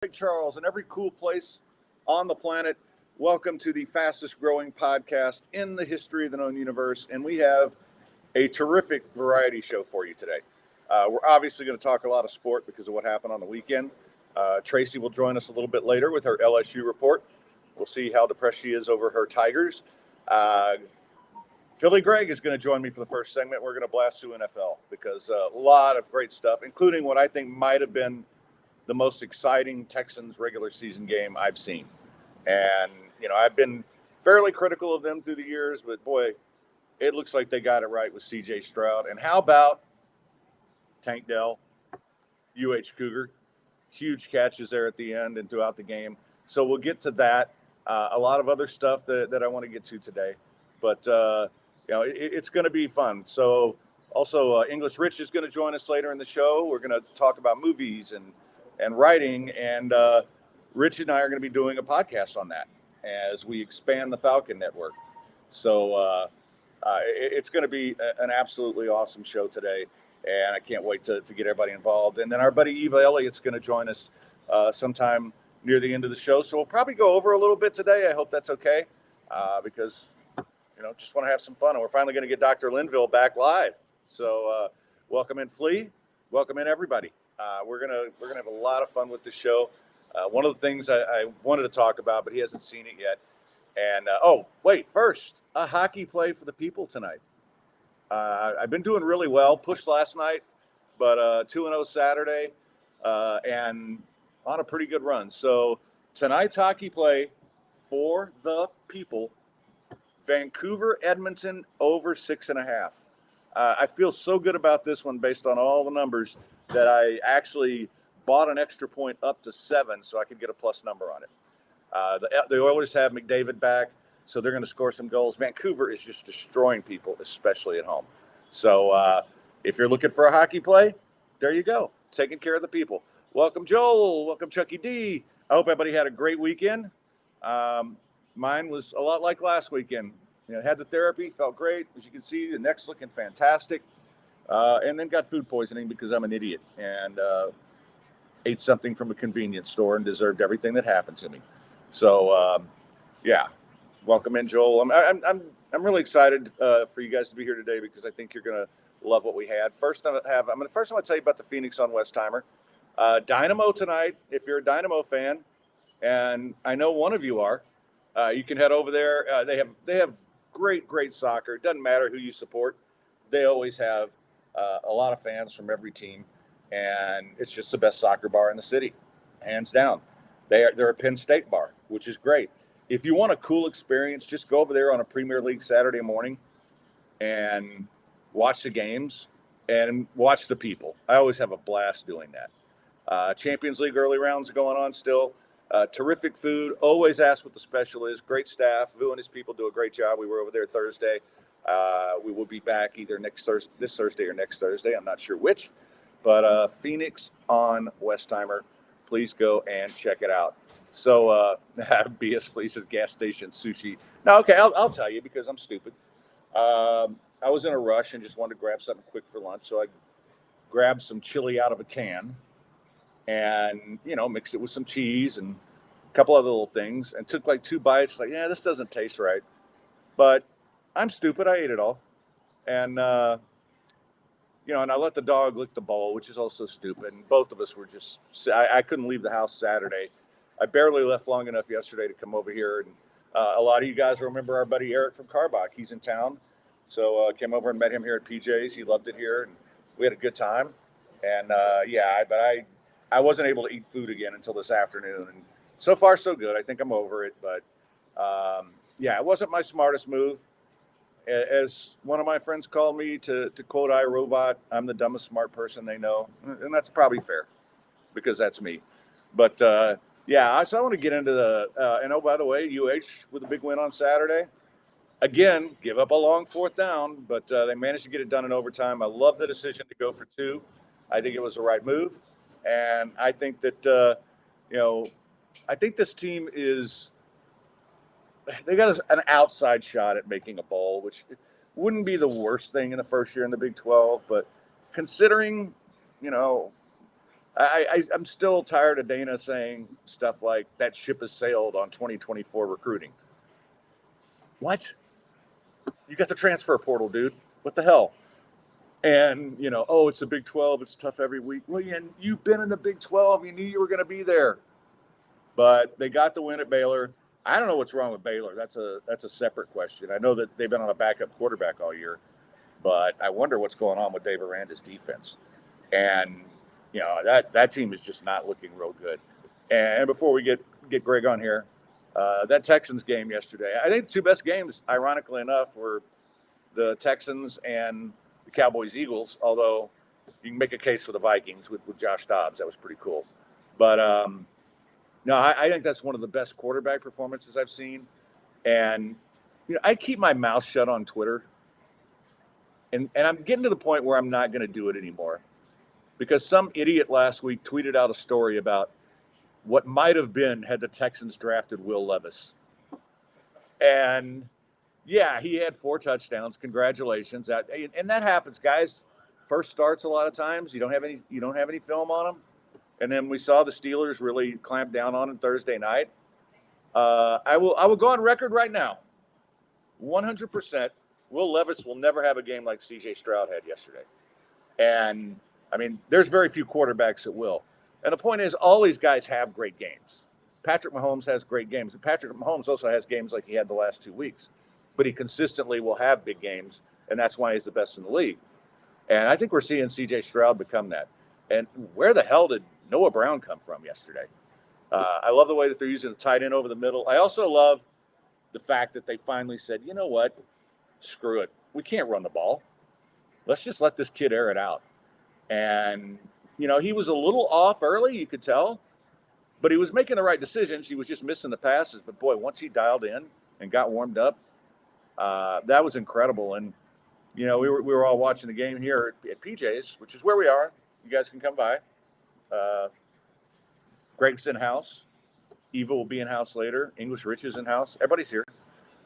Lake Charles, and every cool place on the planet. Welcome to the fastest growing podcast in the history of the known universe. And we have a terrific variety show for you today. We're obviously going to talk a lot of sport because of what happened on the weekend. Tracy will join us a little bit later with her LSU report. We'll see how depressed she is over her Tigers. Philly Greg is going to join me for the first segment. We're going to blast through NFL because a lot of great stuff, including what I think might have been the most exciting Texans regular season game I've seen. And, I've been fairly critical of them through the years, but boy, it looks like they got it right with CJ Stroud. And how about Tank Dell, Cougar? Huge catches there at the end and throughout the game. So we'll get to that. A lot of other stuff that I want to get to today. But, it's going to be fun. So also English Rich is going to join us later in the show. We're going to talk about movies and writing. And Rich and I are going to be doing a podcast on that as we expand the Falcon network. So it's going to be an absolutely awesome show today. And I can't wait to get everybody involved. And then our buddy Eva Elliott's going to join us sometime near the end of the show. So we'll probably go over a little bit today. I hope that's okay because, just want to have some fun. And we're finally going to get Dr. Linville back live. So welcome in, Flea. Welcome in, everybody. We're gonna have a lot of fun with the show. One of the things I wanted to talk about, but he hasn't seen it yet. And first, a hockey play for the people tonight. I've been doing really well. Pushed last night, but 2-0 Saturday, and on a pretty good run. So tonight's hockey play for the people: Vancouver, Edmonton over 6.5. I feel so good about this one based on all the numbers that I actually bought an extra point up to 7 so I could get a plus number on it. The Oilers have McDavid back, so they're going to score some goals. Vancouver is just destroying people, especially at home. So if you're looking for a hockey play, there you go. Taking care of the people. Welcome, Joel. Welcome, Chucky D. I hope everybody had a great weekend. Mine was a lot like last weekend. Had the therapy, felt great. As you can see, the neck's looking fantastic. And then got food poisoning because I'm an idiot and ate something from a convenience store and deserved everything that happened to me. So, welcome in, Joel. I'm really excited for you guys to be here today because I think you're gonna love what we had. First, I'm gonna tell you about the Phoenix on Westheimer. Dynamo tonight. If you're a Dynamo fan, and I know one of you are, you can head over there. They have great soccer. It doesn't matter who you support. They always have a lot of fans from every team, and it's just the best soccer bar in the city, hands down. They're a Penn State bar, which is great. If you want a cool experience, just go over there on a Premier League Saturday morning and watch the games and watch the people. I always have a blast doing that. Champions League early rounds going on still. Terrific food. Always ask what the special is. Great staff. Vu and his people do a great job. We were over there Thursday. We will be back either this Thursday or next Thursday. I'm not sure which. But Phoenix on Westheimer. Please go and check it out. So BS Fleece's gas station sushi. No, okay, I'll tell you because I'm stupid. I was in a rush and just wanted to grab something quick for lunch. So I grabbed some chili out of a can and, mixed it with some cheese and a couple other little things and took like 2 bites. Like, yeah, this doesn't taste right. But I'm stupid. I ate it all. And, and I let the dog lick the bowl, which is also stupid. And both of us were I couldn't leave the house Saturday. I barely left long enough yesterday to come over here. And a lot of you guys remember our buddy Eric from Carbach. He's in town. So came over and met him here at PJ's. He loved it here. And we had a good time. And, but I wasn't able to eat food again until this afternoon. And so far, so good. I think I'm over it. But, it wasn't my smartest move. As one of my friends called me, to quote iRobot, I'm the dumbest smart person they know. And that's probably fair because that's me. But, so I want to get into and by the way, UH with a big win on Saturday. Again, give up a long 4th down, but they managed to get it done in overtime. I love the decision to go for 2. I think it was the right move. And I think that, I think this team they got an outside shot at making a bowl, which wouldn't be the worst thing in the first year in the Big 12. But considering, I'm still tired of Dana saying stuff like that ship has sailed on 2024 recruiting. What? You got the transfer portal, dude. What the hell? And, oh, it's the Big 12. It's tough every week. Well, you've been in the Big 12. You knew you were going to be there. But they got the win at Baylor. I don't know what's wrong with Baylor. That's a separate question. I know that they've been on a backup quarterback all year, but I wonder what's going on with Dave Aranda's defense. And, that team is just not looking real good. And before we get Greg on here, that Texans game yesterday, I think the two best games, ironically enough, were the Texans and the Cowboys-Eagles, although you can make a case for the Vikings with Josh Dobbs. That was pretty cool. But, no, I think that's one of the best quarterback performances I've seen. And, I keep my mouth shut on Twitter. And I'm getting to the point where I'm not going to do it anymore. Because some idiot last week tweeted out a story about what might have been had the Texans drafted Will Levis. And, yeah, he had 4 touchdowns. Congratulations. And that happens, guys. First starts a lot of times. You don't have any film on them. And then we saw the Steelers really clamp down on him Thursday night. I will go on record right now. 100%. Will Levis will never have a game like C.J. Stroud had yesterday. And, there's very few quarterbacks that will. And the point is, all these guys have great games. Patrick Mahomes has great games. And Patrick Mahomes also has games like he had the last 2 weeks. But he consistently will have big games, and that's why he's the best in the league. And I think we're seeing C.J. Stroud become that. And where the hell did Noah Brown come from yesterday? I love the way that they're using the tight end over the middle. I also love the fact that they finally said, you know what? Screw it. We can't run the ball. Let's just let this kid air it out. And, he was a little off early, you could tell. But he was making the right decisions. He was just missing the passes. But, boy, once he dialed in and got warmed up, that was incredible. And, we were all watching the game here at PJ's, which is where we are. You guys can come by. Greg's in house. Eva will be in house later. English Rich is in house. Everybody's here.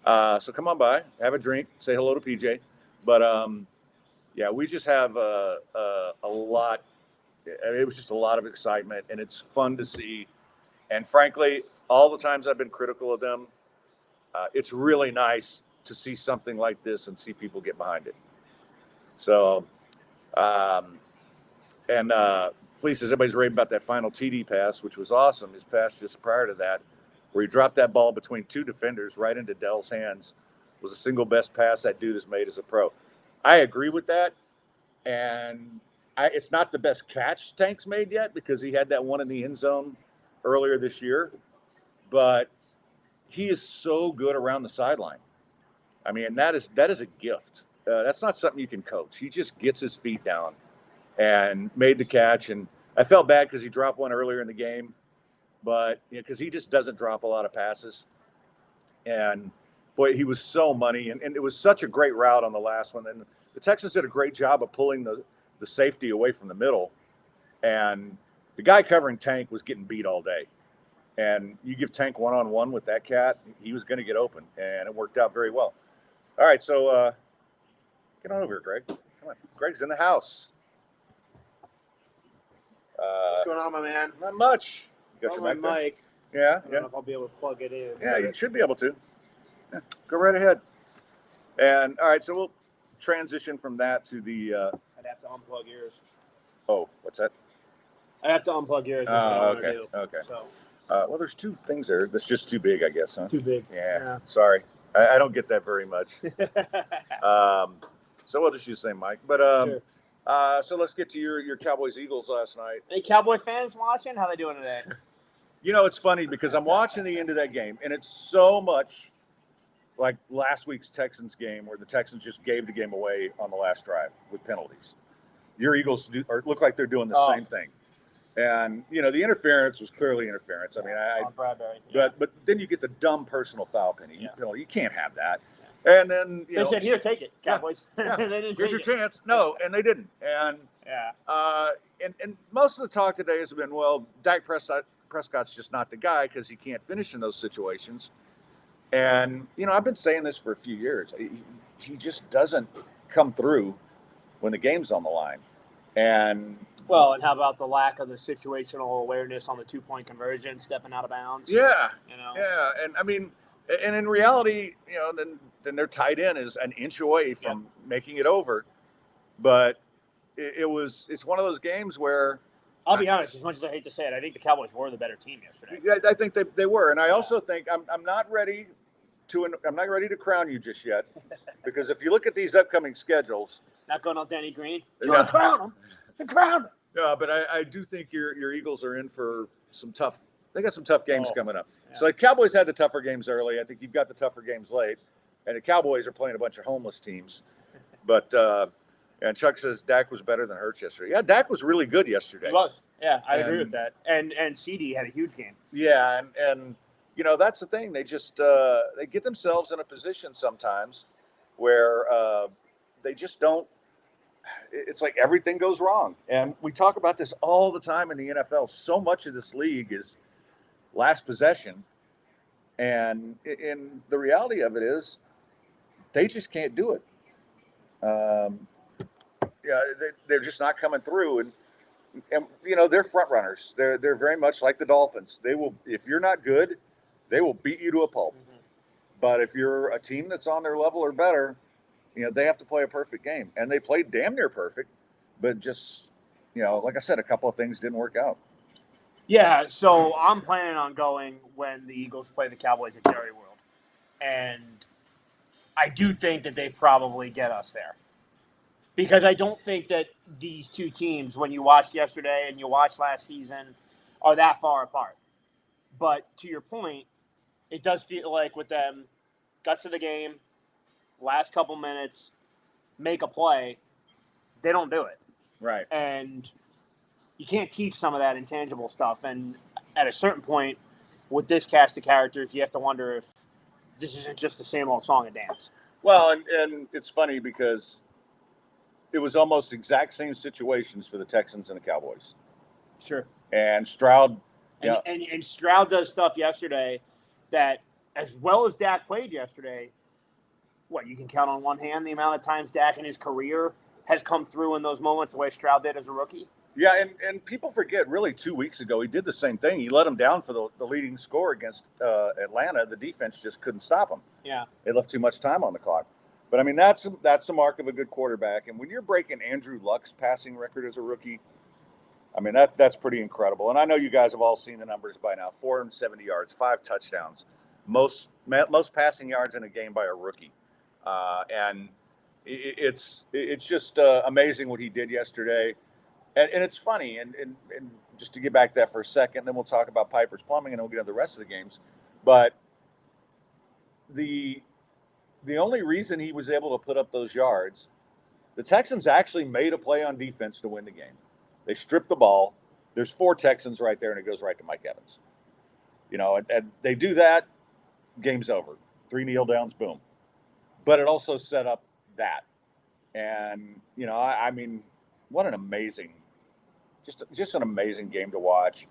So come on by, have a drink, say hello to PJ. But yeah, we just have a lot. It was just a lot of excitement, and it's fun to see. And frankly, all the times I've been critical of them, it's really nice to see something like this and see people get behind it. So, Fleece says everybody's raving about that final TD pass, which was awesome. His pass just prior to that, where he dropped that ball between 2 defenders right into Dell's hands, was the single best pass that dude has made as a pro. I agree with that. And it's not the best catch Tank's made yet because he had that one in the end zone earlier this year. But he is so good around the sideline. That is a gift. That's not something you can coach. He just gets his feet down and made the catch. And I felt bad because he dropped one earlier in the game. But because he just doesn't drop a lot of passes. And, boy, he was so money. And it was such a great route on the last one. And the Texans did a great job of pulling the safety away from the middle. And the guy covering Tank was getting beat all day. And you give Tank one-on-one with that cat, he was going to get open. And it worked out very well. All right, so get on over here, Greg. Come on. Greg's in the house. What's going on, my man? Not much. You got your mic. Yeah, I don't know if I'll be able to plug it in. Yeah, you should be able to. Yeah, go right ahead. And, all right, so we'll transition from that to the I'd have to unplug yours. Oh, what's that? I'd have to unplug yours. Oh, okay. Okay. So, well, there's 2 things there. That's just too big, I guess, huh? Too big. Yeah. Sorry. I don't get that very much. So we'll just use the same mic. But sure. So let's get to your Cowboys-Eagles last night. Any Cowboy fans watching? How they doing today? It's funny because I'm watching the end of that game, and it's so much like last week's Texans game where the Texans just gave the game away on the last drive with penalties. Your Eagles look like they're doing the same thing. And, the interference was clearly interference. Bradbury. Yeah. But then you get the dumb personal foul penalty. You can't have that. And then, they said, here, take it, Cowboys. Yeah. They didn't Here's your take chance. No, and they didn't. And and most of the talk today has been, well, Dak Prescott's just not the guy because he can't finish in those situations. And, I've been saying this for a few years. He just doesn't come through when the game's on the line. And Well, and how about the lack of the situational awareness on the 2-point conversion, stepping out of bounds? Yeah, You know? yeah, and I mean, and in reality, then their tight end is an inch away from making it over, but it's one of those games where I'll be honest, as much as I hate to say it, I think the Cowboys were the better team yesterday. I think they were, and I also think I'm not ready to crown you just yet, because if you look at these upcoming schedules, not going on Danny Green. You want to crown him? Then crown him. Yeah, but I do think your Eagles are in for some tough. They got some tough games coming up. Yeah. So the Cowboys had the tougher games early. I think you've got the tougher games late, and the Cowboys are playing a bunch of homeless teams. But and Chuck says Dak was better than Hurts yesterday. Yeah, Dak was really good yesterday. He was. Yeah, I agree with that. And CD had a huge game. Yeah, and that's the thing. They just they get themselves in a position sometimes where they just don't. It's like everything goes wrong. And we talk about this all the time in the NFL. So much of this league is last possession. And in the reality of it is they just can't do it. They're just not coming through. And they're front runners. They're very much like the Dolphins. They will, if you're not good, they will beat you to a pulp. Mm-hmm. But if you're a team that's on their level or better, they have to play a perfect game, and they played damn near perfect, but just, like I said, a couple of things didn't work out. Yeah, so I'm planning on going when the Eagles play the Cowboys at Jerry World, and I do think that they probably get us there, because I don't think that these two teams, when you watched yesterday and you watched last season, are that far apart. But to your point, it does feel like with them, guts of the game, last couple minutes, make a play, they don't do it. Right. And you can't teach some of that intangible stuff. And at a certain point, with this cast of characters, you have to wonder if this isn't just the same old song and dance. Well, and it's funny because it was almost exact same situations for the Texans and the Cowboys. Sure. And Stroud. And Stroud does stuff yesterday that, as well as Dak played yesterday, you can count on one hand the amount of times Dak in his career has come through in those moments the way Stroud did as a rookie. Yeah, and people forget, really, 2 weeks ago, he did the same thing. He let him down for the leading score against Atlanta. The defense just couldn't stop him. Yeah. They left too much time on the clock. But, I mean, that's the mark of a good quarterback. And when you're breaking Andrew Luck's passing record as a rookie, I mean, that's pretty incredible. And I know you guys have all seen the numbers by now. 470 yards, 5 touchdowns. Most passing yards in a game by a rookie. And it's just amazing what he did yesterday. And it's funny, and just to get back to that for a second, then we'll talk about Piper's Plumbing, and then we'll get into the rest of the games. But the only reason he was able to put up those yards, the Texans actually made a play on defense to win the game. They stripped the ball. There's 4 Texans right there, and it goes right to Mike Evans. And they do that, game's over. 3 kneel downs, boom. But it also set up that. And, I mean, what an amazing, just an amazing game to watch.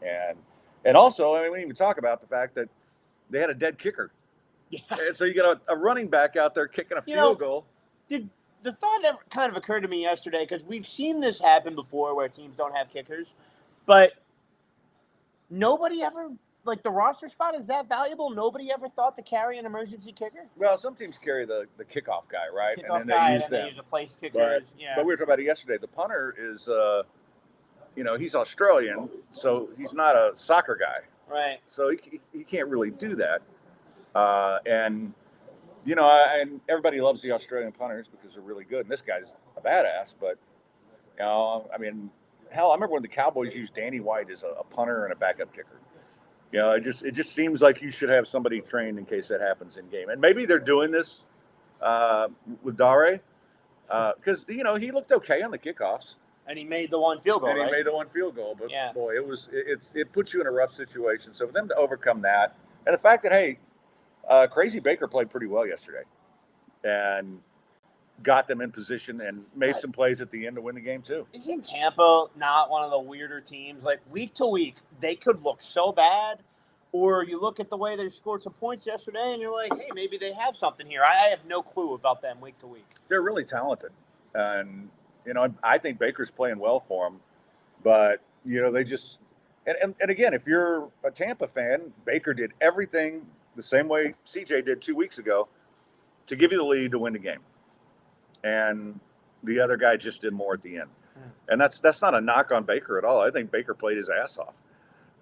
And also, I mean, we didn't even talk about the fact that they had a dead kicker. Yeah. And so you got a running back out there kicking a field goal. The thought ever kind of occurred to me yesterday, because we've seen this happen before where teams don't have kickers, but nobody ever, the roster spot is that valuable. Nobody ever thought to carry an emergency kicker. Well, some teams carry the kickoff guy, right? And then they use a place kicker. Right. Yeah. But we were talking about it yesterday. The punter is, he's Australian, so he's not a soccer guy. Right. So he can't really do that. And everybody loves the Australian punters because they're really good. And this guy's a badass. But, I mean, hell, I remember when the Cowboys used Danny White as a punter and a backup kicker. It just seems like you should have somebody trained in case that happens in game. And maybe they're doing this with Dare because, he looked okay on the kickoffs. And he made the one field goal, He made the one field goal. But, boy, it puts you in a rough situation. So for them to overcome that, and the fact that, hey, Crazy Baker played pretty well yesterday and got them in position and made some plays at the end to win the game too. Isn't Tampa not one of the weirder teams? Week to week, they could look so bad, or you look at the way they scored some points yesterday and you're like, hey, maybe they have something here. I have no clue about them week to week. They're really talented. And, I think Baker's playing well for them. But, they just – and again, if you're a Tampa fan, Baker did everything the same way CJ did 2 weeks ago to give you the lead to win the game. And the other guy just did more at the end. And that's not a knock on Baker at all. I think Baker played his ass off.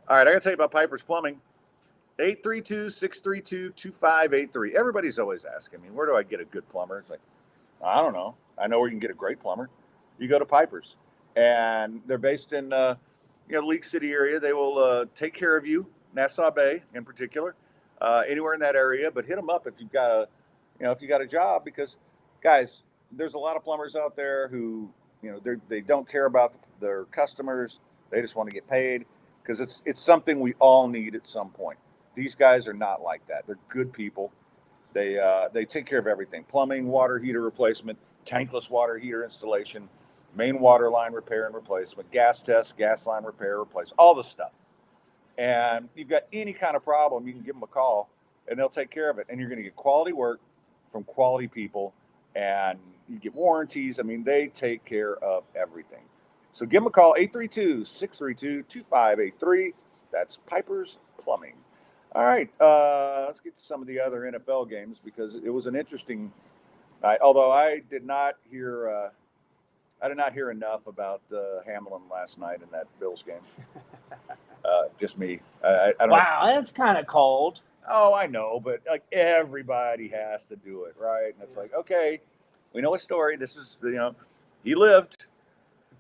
All right, I got to tell you about Piper's Plumbing. 832-632-2583. Everybody's always asking me, where do I get a good plumber? It's like, I don't know. I know where you can get a great plumber. You go to Piper's. And they're based in League City area. They will take care of you, Nassau Bay in particular, anywhere in that area. But hit them up if you've got a job, because, guys, there's a lot of plumbers out there who they don't care about their customers. They just want to get paid, because it's something we all need at some point. These guys are not like that. They're good people. They take care of everything: plumbing, water heater replacement, tankless water heater installation, main water line repair and replacement, gas test, gas line repair, replace, all the stuff. And you've got any kind of problem, you can give them a call and they'll take care of it. And you're going to get quality work from quality people, and you get warranties. I mean, they take care of everything. So give them a call, 832-632-2583. That's Piper's Plumbing. All right, let's get to some of the other NFL games, because it was an interesting night. Although I did not hear enough about Hamlin last night in that Bills game. Just me. I don't Wow, that's kind of cold. Oh, I know, but like everybody has to do it, right? And it's like, okay, we know a story. This is, he lived.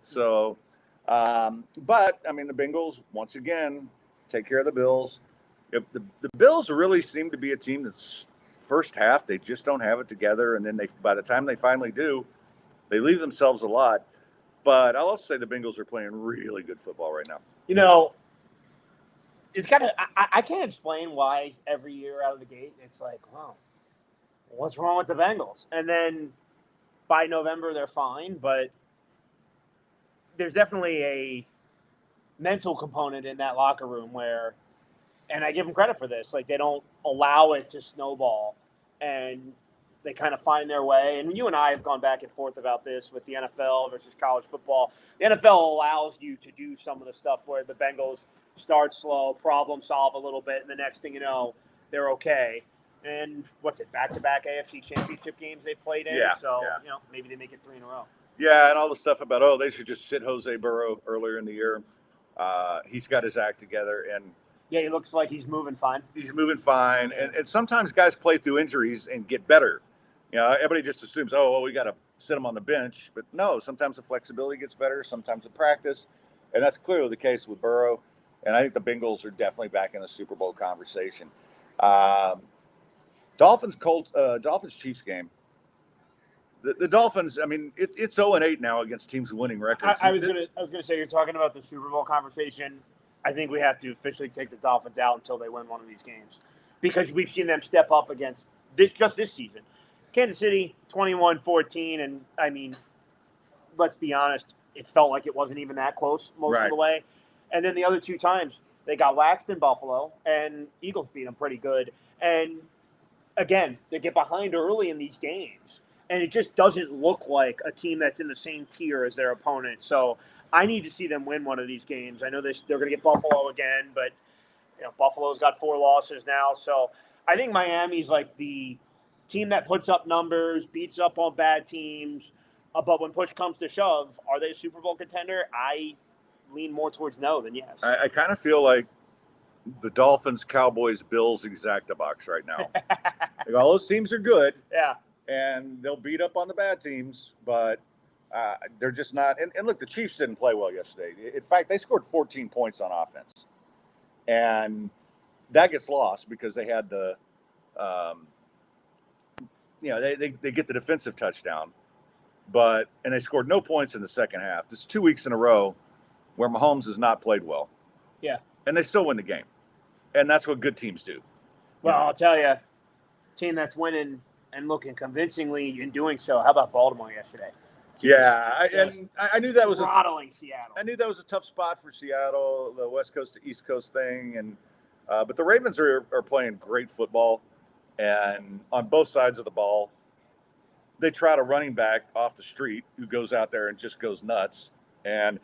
So, but I mean, the Bengals once again take care of the Bills. The Bills really seem to be a team that's first half they just don't have it together, and then by the time they finally do, they leave themselves a lot. But I'll also say the Bengals are playing really good football right now. It's kind of I can't explain why every year out of the gate it's like, wow, what's wrong with the Bengals? And then by November they're fine, but there's definitely a mental component in that locker room where, and I give them credit for this, like they don't allow it to snowball, and they kind of find their way. And you and I have gone back and forth about this with the NFL versus college football. The NFL allows you to do some of the stuff where the Bengals start slow, problem solve a little bit, and the next thing you know, they're okay. And what's it, back-to-back AFC championship games they've played in? Yeah, so, yeah. Maybe they make it 3 in a row. Yeah, and all the stuff about, they should just sit Jose Burrow earlier in the year. He's got his act together, and yeah, he looks like he's moving fine. He's moving fine, and sometimes guys play through injuries and get better. Everybody just assumes, we got to sit him on the bench. But no, sometimes the flexibility gets better, sometimes the practice. And that's clearly the case with Burrow. And I think the Bengals are definitely back in the Super Bowl conversation. Dolphins-Chiefs game. The Dolphins, I mean, it's 0-8 now against teams with winning records. I was gonna say, you're talking about the Super Bowl conversation. I think we have to officially take the Dolphins out until they win one of these games, because we've seen them step up against this season. Kansas City 21-14, and I mean, let's be honest, it felt like it wasn't even that close most of the way. And then the other 2 times they got waxed in Buffalo, and Eagles beat them pretty good. And again, they get behind early in these games, and it just doesn't look like a team that's in the same tier as their opponent. So I need to see them win one of these games. I know they're going to get Buffalo again, but Buffalo's got 4 losses now. So I think Miami's like the team that puts up numbers, beats up on bad teams. But when push comes to shove, are they a Super Bowl contender? I lean more towards no than yes. I kind of feel like the Dolphins, Cowboys, Bills exacta box right now. Like, all those teams are good. Yeah. And they'll beat up on the bad teams, but they're just not. And look, the Chiefs didn't play well yesterday. In fact, they scored 14 points on offense. And that gets lost because they had the, they get the defensive touchdown. And they scored no points in the second half. This is 2 weeks in a row where Mahomes has not played well. Yeah. And they still win the game. And that's what good teams do. Well, I'll tell you, team that's winning and looking convincingly in doing so. How about Baltimore yesterday? Yeah, I knew that was throttling Seattle. I knew that was a tough spot for Seattle, the West Coast to East Coast thing, and but the Ravens are playing great football, and on both sides of the ball, they trot a running back off the street who goes out there and just goes nuts. And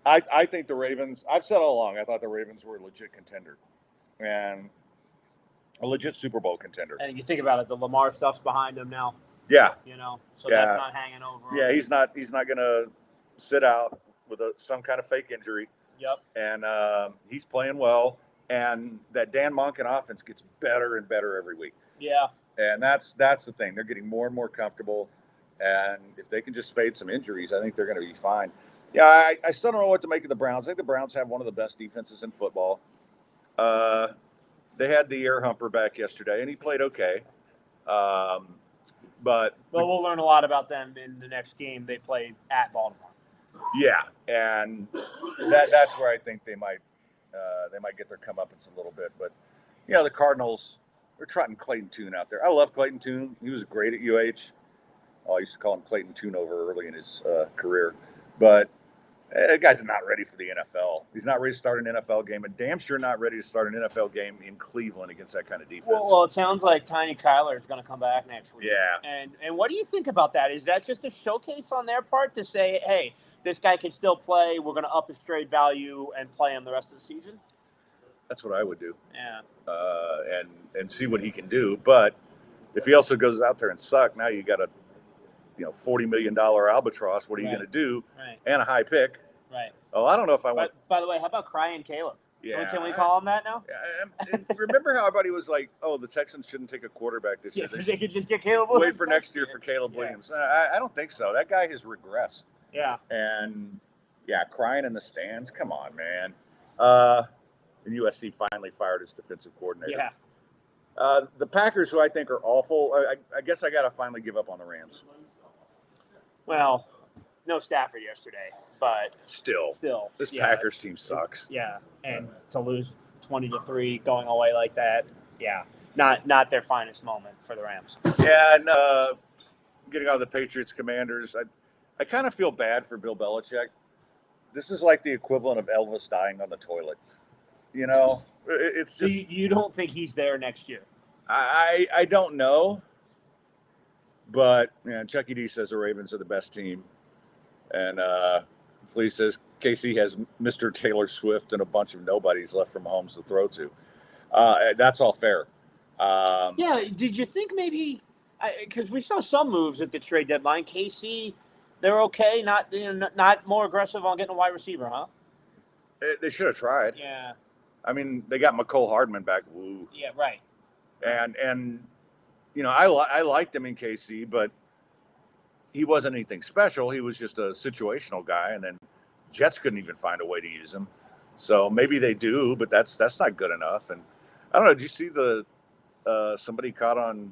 I think the Ravens. I've said all along. I thought the Ravens were a legit contender, and a legit Super Bowl contender. And you think about it, the Lamar stuff's behind him now. Yeah, So Yeah. that's not hanging over. yeah. him. He's not going to sit out with some kind of fake injury. Yep. And he's playing well. And that Dan Monken offense gets better and better every week. Yeah. And that's the thing. They're getting more and more comfortable. And if they can just fade some injuries, I think they're going to be fine. Yeah, I still don't know what to make of the Browns. I think the Browns have one of the best defenses in football. They had the air humper back yesterday, and he played okay. But we'll learn a lot about them in the next game they play at Baltimore. Yeah, and that's where I think they might get their comeuppance a little bit. But the Cardinals, they're trotting Clayton Tune out there. I love Clayton Tune. He was great at UH. I used to call him Clayton Tune-over early in his career. But that guy's not ready for the NFL. He's not ready to start an NFL game, and damn sure not ready to start an NFL game in Cleveland against that kind of defense. Well, it sounds like Tiny Kyler is going to come back next week. Yeah. And what do you think about that? Is that just a showcase on their part to say, hey, this guy can still play, we're going to up his trade value and play him the rest of the season? That's what I would do. Yeah. And see what he can do. But if he also goes out there and suck, now you got a $40 million albatross. What are you going to do? Right. And a high pick. Right. Oh, I don't know if I want. By the way, how about Crying Caleb? Yeah. Can we call him that now? And remember how everybody was like, "Oh, the Texans shouldn't take a quarterback this year. They could just get Caleb Williams. Wait for next year for Caleb Williams." I don't think so. That guy has regressed. Yeah. And crying in the stands. Come on, man. And USC finally fired his defensive coordinator. Yeah. The Packers, who I think are awful. I guess I got to finally give up on the Rams. Well, no Stafford yesterday, but Still, this Packers team sucks. Yeah, and to lose 20-3 going away like that, not their finest moment for the Rams. Yeah, and getting out of the Patriots Commanders, I kind of feel bad for Bill Belichick. This is like the equivalent of Elvis dying on the toilet. It's just. So you don't think he's there next year? I don't know. But Chucky D says the Ravens are the best team. And Flea says KC has Mr. Taylor Swift and a bunch of nobodies left from Mahomes to throw to. That's all fair. Did you think maybe because we saw some moves at the trade deadline, KC, they're okay, not more aggressive on getting a wide receiver, huh? They should have tried. Yeah. I mean, they got McCole Hardman back. Woo. Yeah, right. And I liked him in KC, but he wasn't anything special. He was just a situational guy, and then Jets couldn't even find a way to use him. So maybe they do, but that's not good enough. And I don't know. Did you see somebody caught on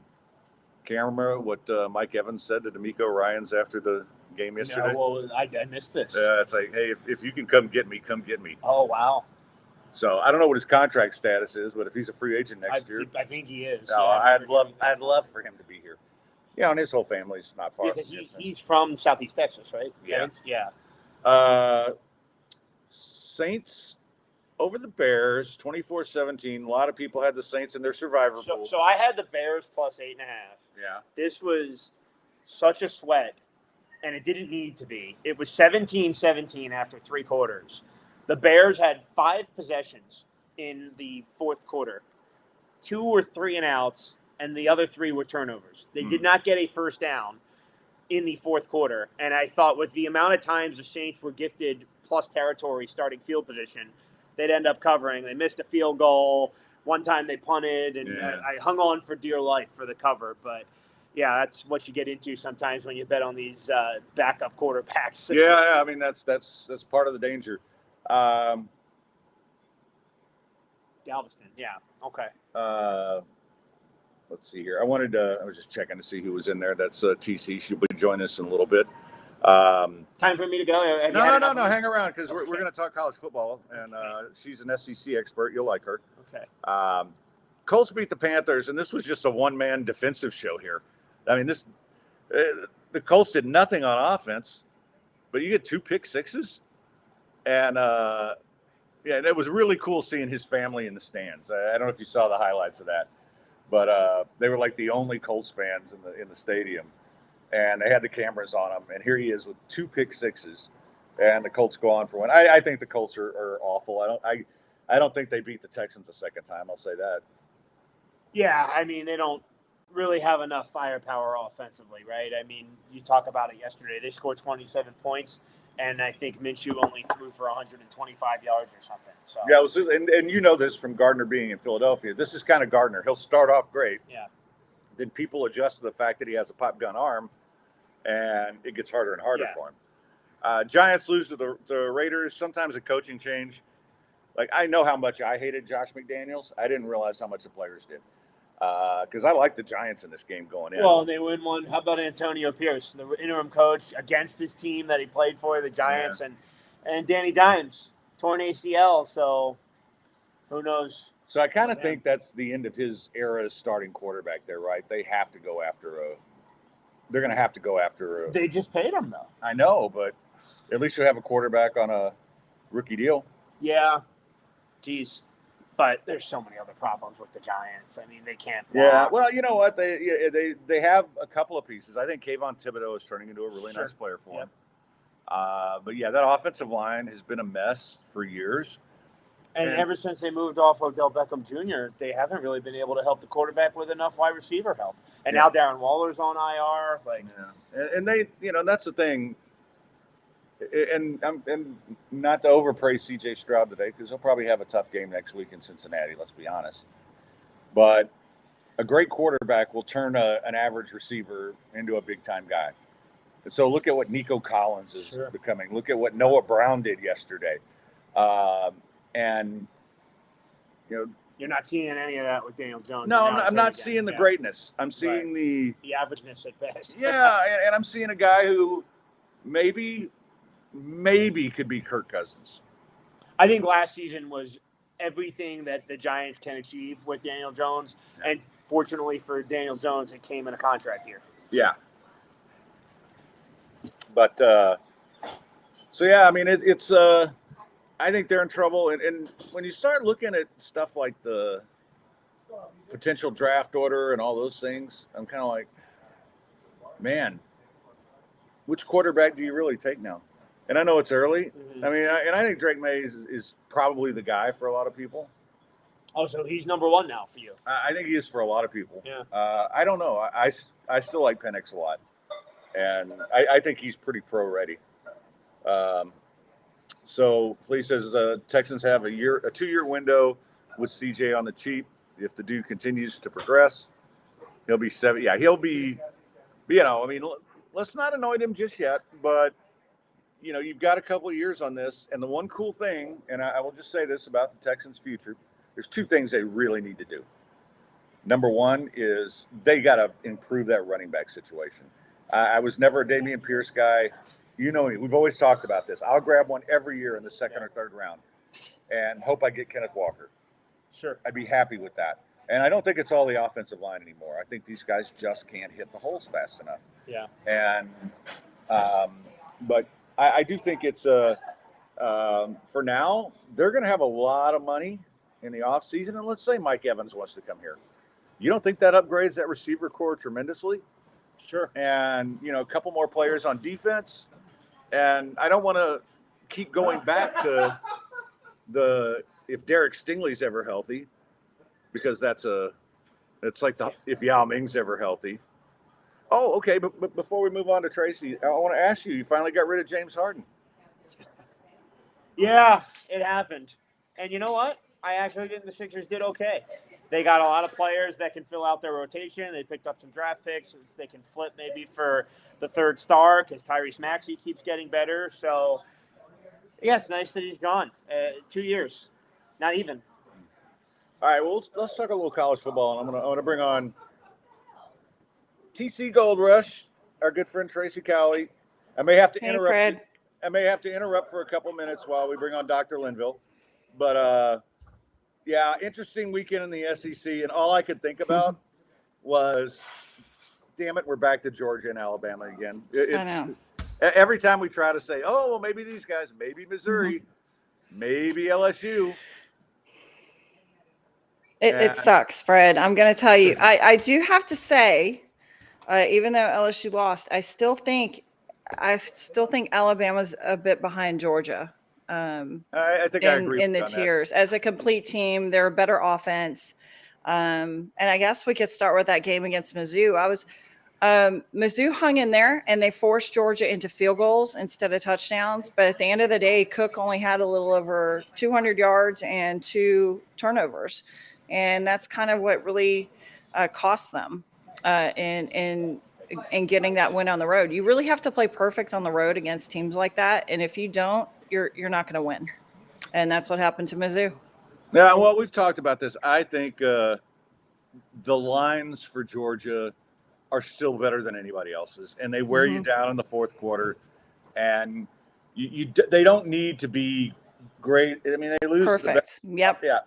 camera what Mike Evans said to D'Amico Ryans after the game yesterday? No, well, I missed this. Yeah, it's like, hey, if you can come get me, come get me. Oh, wow. So I don't know what his contract status is, but if he's a free agent next year, I think he is. No, I'd love for him to be here. Yeah, and his whole family's not far. Because he's from Southeast Texas, right? Yeah. Yeah. Saints over the Bears, 24-17. A lot of people had the Saints in their survivor pool. So I had the Bears plus 8.5. Yeah. This was such a sweat, and it didn't need to be. It was 17-17 after 3 quarters. The Bears had 5 possessions in the fourth quarter. 2 were 3-and-outs, and the other 3 were turnovers. They did not get a first down in the fourth quarter. And I thought with the amount of times the Saints were gifted plus territory starting field position, they'd end up covering. They missed a field goal. One time they punted, and I hung on for dear life for the cover. But, yeah, that's what you get into sometimes when you bet on these backup quarterbacks. Yeah, I mean, that's part of the danger. Galveston, yeah, okay. Let's see here. I was just checking to see who was in there. That's TC. She'll be joining us in a little bit. Time for me to go? No. Hang around because we're going to talk college football, and she's an SEC expert. You'll like her. Okay. Colts beat the Panthers, and this was just a one-man defensive show here. I mean, the Colts did nothing on offense, but you get 2 pick sixes. And and it was really cool seeing his family in the stands. I don't know if you saw the highlights of that, but they were like the only Colts fans in the stadium, and they had the cameras on him. And here he is with 2 pick sixes, and the Colts go on for one. I think the Colts are awful. I don't think they beat the Texans a second time. I'll say that. Yeah, I mean, they don't really have enough firepower offensively, right? I mean, you talk about it yesterday. They scored 27 points, and I think Minshew only threw for 125 yards or something. So Yeah, it was just, and you know this from Gardner being in Philadelphia. This is kind of Gardner. He'll start off great. Yeah. Then people adjust to the fact that he has a pop gun arm, and it gets harder and harder for him. Giants lose to the Raiders. Sometimes a coaching change. Like, I know how much I hated Josh McDaniels. I didn't realize how much the players did. Because I like the Giants in this game going in. Well, they win one. How about Antonio Pierce, the interim coach against his team that he played for, the Giants, and Danny Dimes, torn ACL. So who knows? So I kind of think that's the end of his era as starting quarterback there, right? They have to go after they're going to have to go after They just paid him, though. I know, but at least you have a quarterback on a rookie deal. Yeah. Jeez. But there's so many other problems with the Giants. I mean, they can't block. Yeah, well, you know what? They have a couple of pieces. I think Kayvon Thibodeau is turning into a really nice player for him. But yeah, that offensive line has been a mess for years. And ever since they moved off Odell Beckham Jr., they haven't really been able to help the quarterback with enough wide receiver help. And now Darren Waller's on IR. And they, that's the thing. And not to overpraise C.J. Stroud today, because he'll probably have a tough game next week in Cincinnati, let's be honest. But a great quarterback will turn an average receiver into a big-time guy. And so look at what Nico Collins is becoming. Look at what Noah Brown did yesterday. And, you're not seeing any of that with Daniel Jones. No, I'm not seeing the greatness. I'm seeing the averageness at best. Yeah, and I'm seeing a guy who maybe could be Kirk Cousins. I think last season was everything that the Giants can achieve with Daniel Jones. And fortunately for Daniel Jones, it came in a contract year. Yeah. But, I mean, it's I think they're in trouble. And when you start looking at stuff like the potential draft order and all those things, I'm kind of like, man, which quarterback do you really take now? And I know it's early. Mm-hmm. I mean, I think Drake May is probably the guy for a lot of people. Oh, so he's number one now for you? I think he is for a lot of people. Yeah. I don't know. I still like Penix a lot. And I think he's pretty pro-ready. So Flea says Texans have a 2-year window with CJ on the cheap. If the dude continues to progress, he'll be 7. Yeah, he'll be. I mean, let's not anoint him just yet. But you've got a couple of years on this. And the one cool thing, and I will just say this about the Texans' future: there's 2 things they really need to do. Number one is they got to improve that running back situation. I was never a Dameon Pierce guy. We've always talked about this. I'll grab one every year in the second or third round and hope I get Kenneth Walker. Sure. I'd be happy with that. And I don't think it's all the offensive line anymore. I think these guys just can't hit the holes fast enough. Yeah. And, but I do think it's for now, they're going to have a lot of money in the offseason. And let's say Mike Evans wants to come here. You don't think that upgrades that receiver core tremendously? Sure. And, a couple more players on defense. And I don't want to keep going back to if Derek Stingley's ever healthy, because it's like if Yao Ming's ever healthy. Oh, okay. But before we move on to Tracy, I want to ask you finally got rid of James Harden. Yeah, it happened. And you know what? I actually think the Sixers did okay. They got a lot of players that can fill out their rotation. They picked up some draft picks. They can flip maybe for the third star because Tyrese Maxey keeps getting better. So, yeah, it's nice that he's gone. 2 years. Not even. All right, well, let's talk a little college football. And I'm gonna bring on TC Gold Rush, our good friend Tracy Cowley. I may have to interrupt. Fred. I may have to interrupt for a couple minutes while we bring on Dr. Linville. But, yeah, interesting weekend in the SEC. And all I could think about was, damn it, we're back to Georgia and Alabama again. I know. Every time we try to say, oh, well, maybe these guys, maybe Missouri, maybe LSU. It sucks, Fred. I'm going to tell you. I do have to say, even though LSU lost, I still think I still think Alabama's a bit behind Georgia. I think I agree In with the you on tiers. As a complete team, they're a better offense. And I guess we could start with that game against Mizzou. Mizzou hung in there and they forced Georgia into field goals instead of touchdowns. But at the end of the day, Cook only had a little over 200 yards and 2 turnovers. And that's kind of what really cost them in getting that win on the road. You really have to play perfect on the road against teams like that. And if you don't, you're not going to win. And that's what happened to Mizzou. Yeah, well, we've talked about this. I think the lines for Georgia are still better than anybody else's, and they wear you down in the fourth quarter. And they don't need to be great. I mean, they lose Perfect. Yep. Yeah,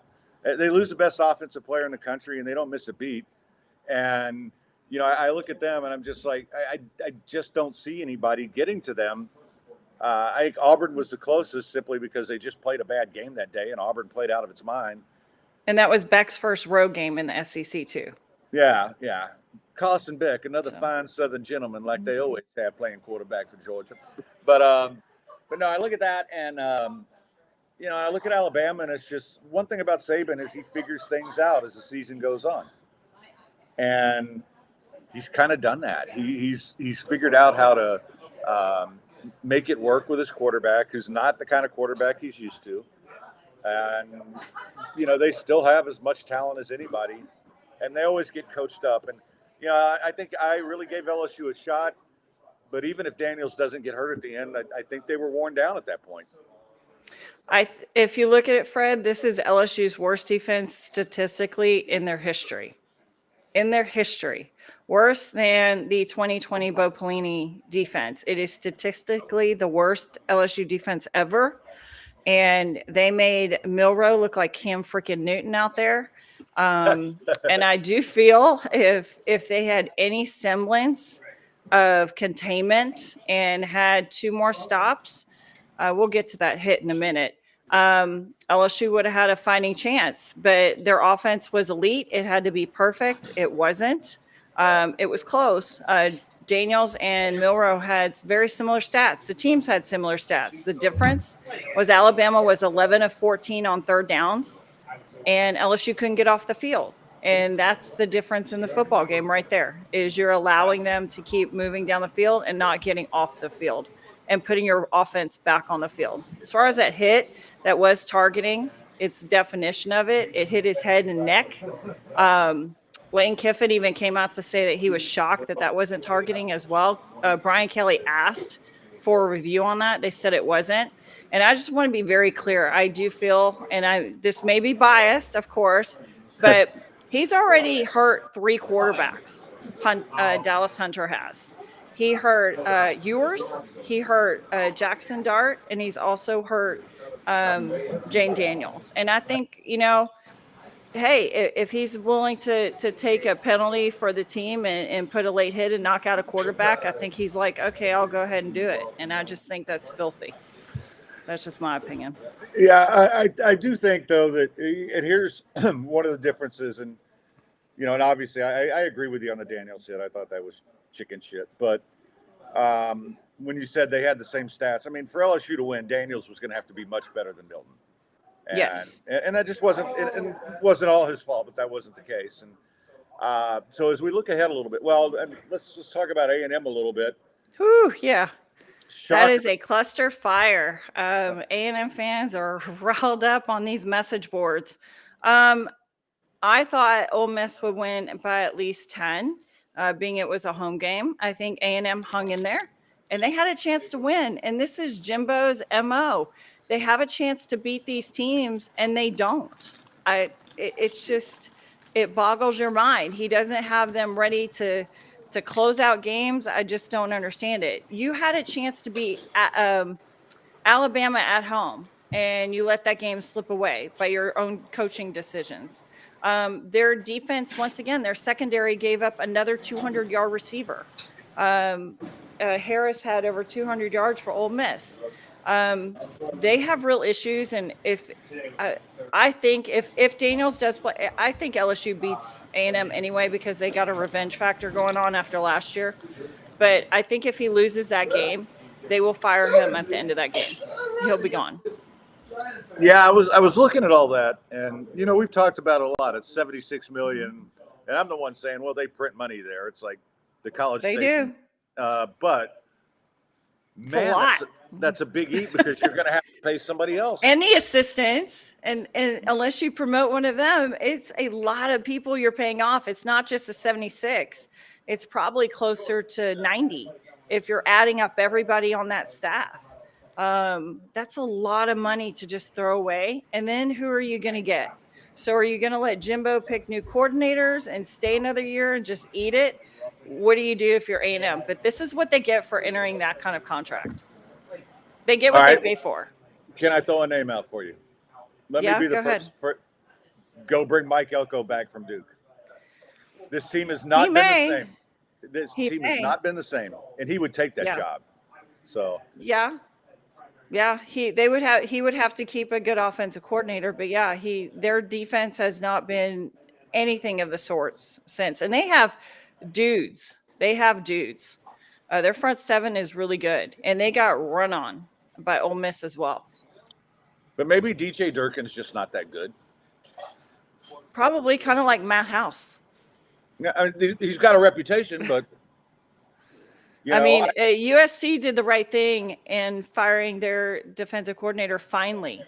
they lose the best offensive player in the country, and they don't miss a beat. And I look at them, and I'm just like, I just don't see anybody getting to them. I think Auburn was the closest simply because they just played a bad game that day, and Auburn played out of its mind. And that was Beck's first road game in the SEC too. Yeah. Carson Beck, another fine Southern gentleman, like they always have playing quarterback for Georgia. But no, I look at that, and I look at Alabama, and it's just one thing about Saban is he figures things out as the season goes on, and he's kind of done that. He's figured out how to make it work with his quarterback, who's not the kind of quarterback he's used to. And, they still have as much talent as anybody, and they always get coached up. And, I think I really gave LSU a shot, but even if Daniels doesn't get hurt at the end, I think they were worn down at that point. If you look at it, Fred, this is LSU's worst defense statistically in their history. Worse than the 2020 Bo Pelini defense. It is statistically the worst LSU defense ever. And they made Milroe look like Cam freaking Newton out there. And I do feel if they had any semblance of containment and had 2 more stops, we'll get to that hit in a minute. LSU would have had a fighting chance, but their offense was elite. It had to be perfect. It wasn't. It was close. Daniels and Milroe had very similar stats. The teams had similar stats. The difference was Alabama was 11 of 14 on third downs, and LSU couldn't get off the field. And that's the difference in the football game right there, is you're allowing them to keep moving down the field and not getting off the field and putting your offense back on the field. As far as that hit, that was targeting. It's definition of it. It hit his head and neck. Lane Kiffin even came out to say that he was shocked that wasn't targeting as well. Brian Kelly asked for a review on that. They said it wasn't. And I just want to be very clear. I do feel, and this may be biased, of course, but he's already hurt 3 quarterbacks. Dallas Hunter has. He hurt Ewers, he hurt Jackson Dart, and he's also hurt Jane Daniels. And I think, hey, if he's willing to take a penalty for the team and put a late hit and knock out a quarterback, I think he's like, okay, I'll go ahead and do it. And I just think that's filthy. That's just my opinion. Yeah, I do think, though, that and here's one of the differences. And, and obviously I agree with you on the Daniels hit. I thought that was chicken shit. But when you said they had the same stats, I mean, for LSU to win, Daniels was going to have to be much better than Milton. And, yes. And that just wasn't all his fault, but that wasn't the case. And so as we look ahead a little bit, let's just talk about A&M a little bit. Whew, yeah. Shocker. That is a cluster fire. A&M fans are riled up on these message boards. I thought Ole Miss would win by at least 10, being it was a home game. I think A&M hung in there, and they had a chance to win. And this is Jimbo's MO. They have a chance to beat these teams, and they don't. It boggles your mind. He doesn't have them ready to close out games. I just don't understand it. You had a chance to beat Alabama at home, and you let that game slip away by your own coaching decisions. Their defense, once again, their secondary gave up another 200-yard receiver. Harris had over 200 yards for Ole Miss. They have real issues, and I think if Daniels does play, I think LSU beats A&M anyway because they got a revenge factor going on after last year. But I think if he loses that game, they will fire him at the end of that game. He'll be gone. Yeah, I was looking at all that, and we've talked about it a lot. It's $76 million, and I'm the one saying, well, they print money there. It's like the College They Station. But It's a man, lot. that's a big eat because you're going to have to pay somebody else. And the assistants, and unless you promote one of them, it's a lot of people you're paying off. It's not just the 76. It's probably closer to 90 if you're adding up everybody on that staff. That's a lot of money to just throw away. And then who are you going to get? So are you going to let Jimbo pick new coordinators and stay another year and just eat it? What do you do if you're A&M? But this is what they get for entering that kind of contract. They get what they pay for. Can I throw a name out for you? Let me be the first. Go bring Mike Elko back from Duke. This team has not been the same. This team has not been the same, and he would take that job. So yeah, he would have to keep a good offensive coordinator, but their defense has not been anything of the sorts since, and they have dudes. Their front seven is really good, and they got run on by Ole Miss as well. But maybe DJ Durkin's just not that good. Probably kind of like Matt House. Yeah, I mean, he's got a reputation, but USC did the right thing in firing their defensive coordinator finally.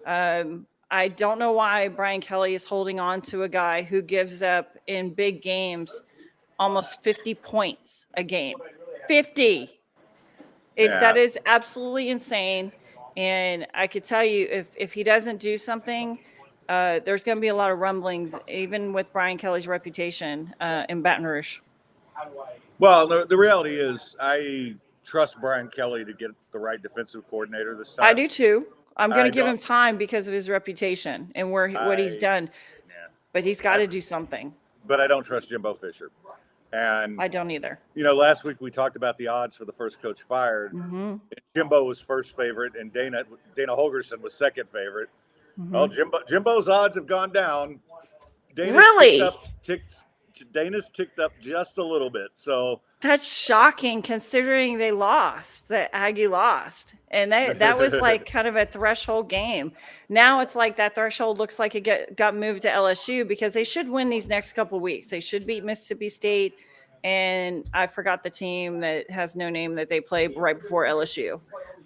I don't know why Brian Kelly is holding on to a guy who gives up in big games almost 50 points a game. 50. That is absolutely insane. And I could tell you, if he doesn't do something, there's going to be a lot of rumblings, even with Brian Kelly's reputation in Baton Rouge. Well, the reality is I trust Brian Kelly to get the right defensive coordinator this time. I do too. I'm going to give him time because of his reputation and what he's done. Yeah. But he's got to do something. But I don't trust Jimbo Fisher. And I don't either. Last week we talked about the odds for the first coach fired. Mm-hmm. Jimbo was first favorite, and Dana Holgerson was second favorite. Mm-hmm. Well, Jimbo's odds have gone down. Dana's ticked up just a little bit. So that's shocking considering they lost, that Aggie lost. And that was like kind of a threshold game. Now it's like that threshold looks like it got moved to LSU because they should win these next couple of weeks. They should beat Mississippi State. And I forgot the team that has no name that they play right before LSU.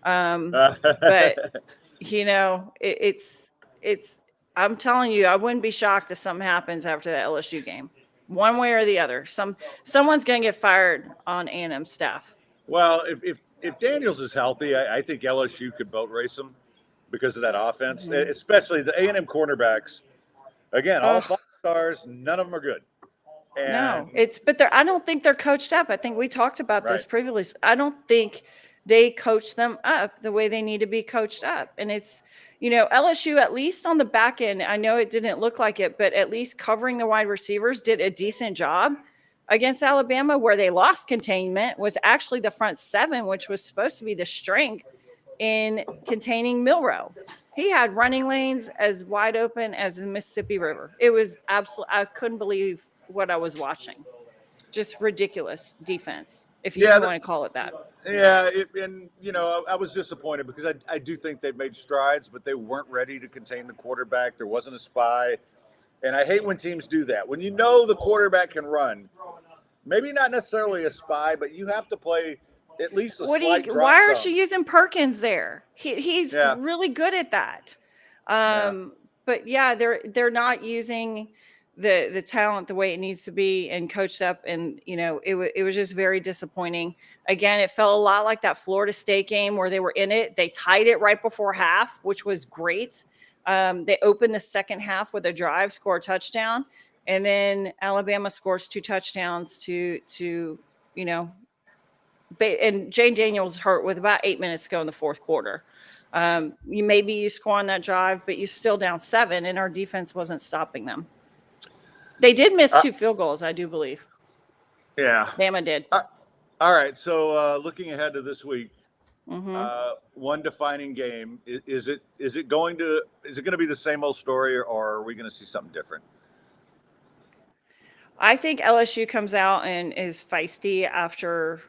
But it's I'm telling you, I wouldn't be shocked if something happens after that LSU game. One way or the other. Someone's going to get fired on A&M staff. Well, if Daniels is healthy, I think LSU could boat race him because of that offense, especially the A&M cornerbacks. Again, all 5 stars, none of them are good. And but I don't think they're coached up. I think we talked about this previously. I don't think they coach them up the way they need to be coached up. And it's, LSU, at least on the back end, I know it didn't look like it, but at least covering the wide receivers did a decent job. Against Alabama, where they lost containment, was actually the front seven, which was supposed to be the strength in containing Milroe. He had running lanes as wide open as the Mississippi River. It was absolutely, I couldn't believe what I was watching. Just ridiculous defense, if you want to call it that. Yeah, I was disappointed because I do think they've made strides, but they weren't ready to contain the quarterback. There wasn't a spy. And I hate when teams do that. When the quarterback can run, maybe not necessarily a spy, but you have to play at least a slight drop why aren't zone. you using Perkins there? He's really good at that. But they're not using the talent the way it needs to be and coached up. And, it was just very disappointing. Again, it felt a lot like that Florida State game where they were in it. They tied it right before half, which was great. They opened the second half with a drive, score a touchdown. And then Alabama scores 2 touchdowns and Jane Daniels hurt with about 8 minutes to go in the fourth quarter. You score on that drive, but you're still down 7, and our defense wasn't stopping them. They did miss 2 field goals, I do believe. Yeah. Bama did. All right. So looking ahead to this week, one defining game. Is it going to be the same old story, or are we going to see something different? I think LSU comes out and is feisty after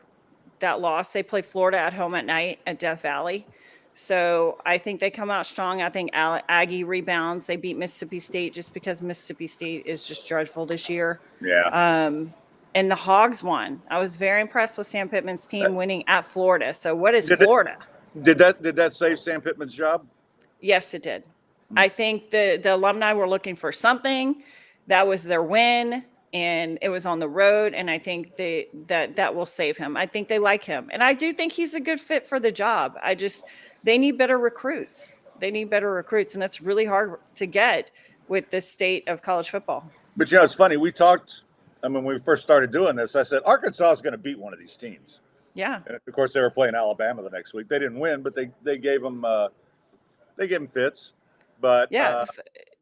that loss. They play Florida at home at night at Death Valley. So I think they come out strong. I think Aggie rebounds. They beat Mississippi State just because Mississippi State is just dreadful this year. Yeah. And the Hogs won. I was very impressed with Sam Pittman's team winning at Florida. So what is Did Florida? Did that save Sam Pittman's job? Yes, it did. I think the alumni were looking for something. That was their win, and it was on the road. And I think that will save him. I think they like him, and I do think he's a good fit for the job. They need better recruits. They need better recruits, and it's really hard to get with the state of college football. But it's funny. We talked. When we first started doing this, I said Arkansas is going to beat one of these teams. Yeah. And of course, they were playing Alabama the next week. They didn't win, but they gave them fits. But they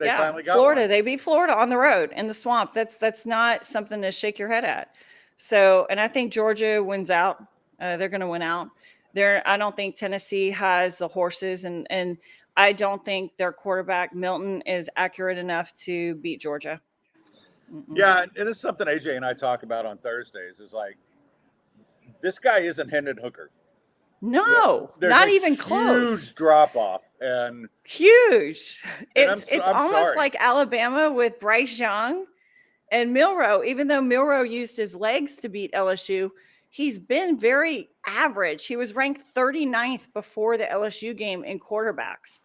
finally got Florida. one. They beat Florida on the road in the swamp. That's not something to shake your head at. So, and I think Georgia wins out. They're going to win out. I don't think Tennessee has the horses, and I don't think their quarterback Milton is accurate enough to beat Georgia. Yeah, and it's something AJ and I talk about on Thursdays. Is like, this guy isn't Hendon Hooker. No, not even close. Huge drop off, and huge. And It's I'm almost sorry. like Alabama with Bryce Young and Milroe. Even though Milroe used his legs to beat LSU, he's been very average. He was ranked 39th before the LSU game in quarterbacks,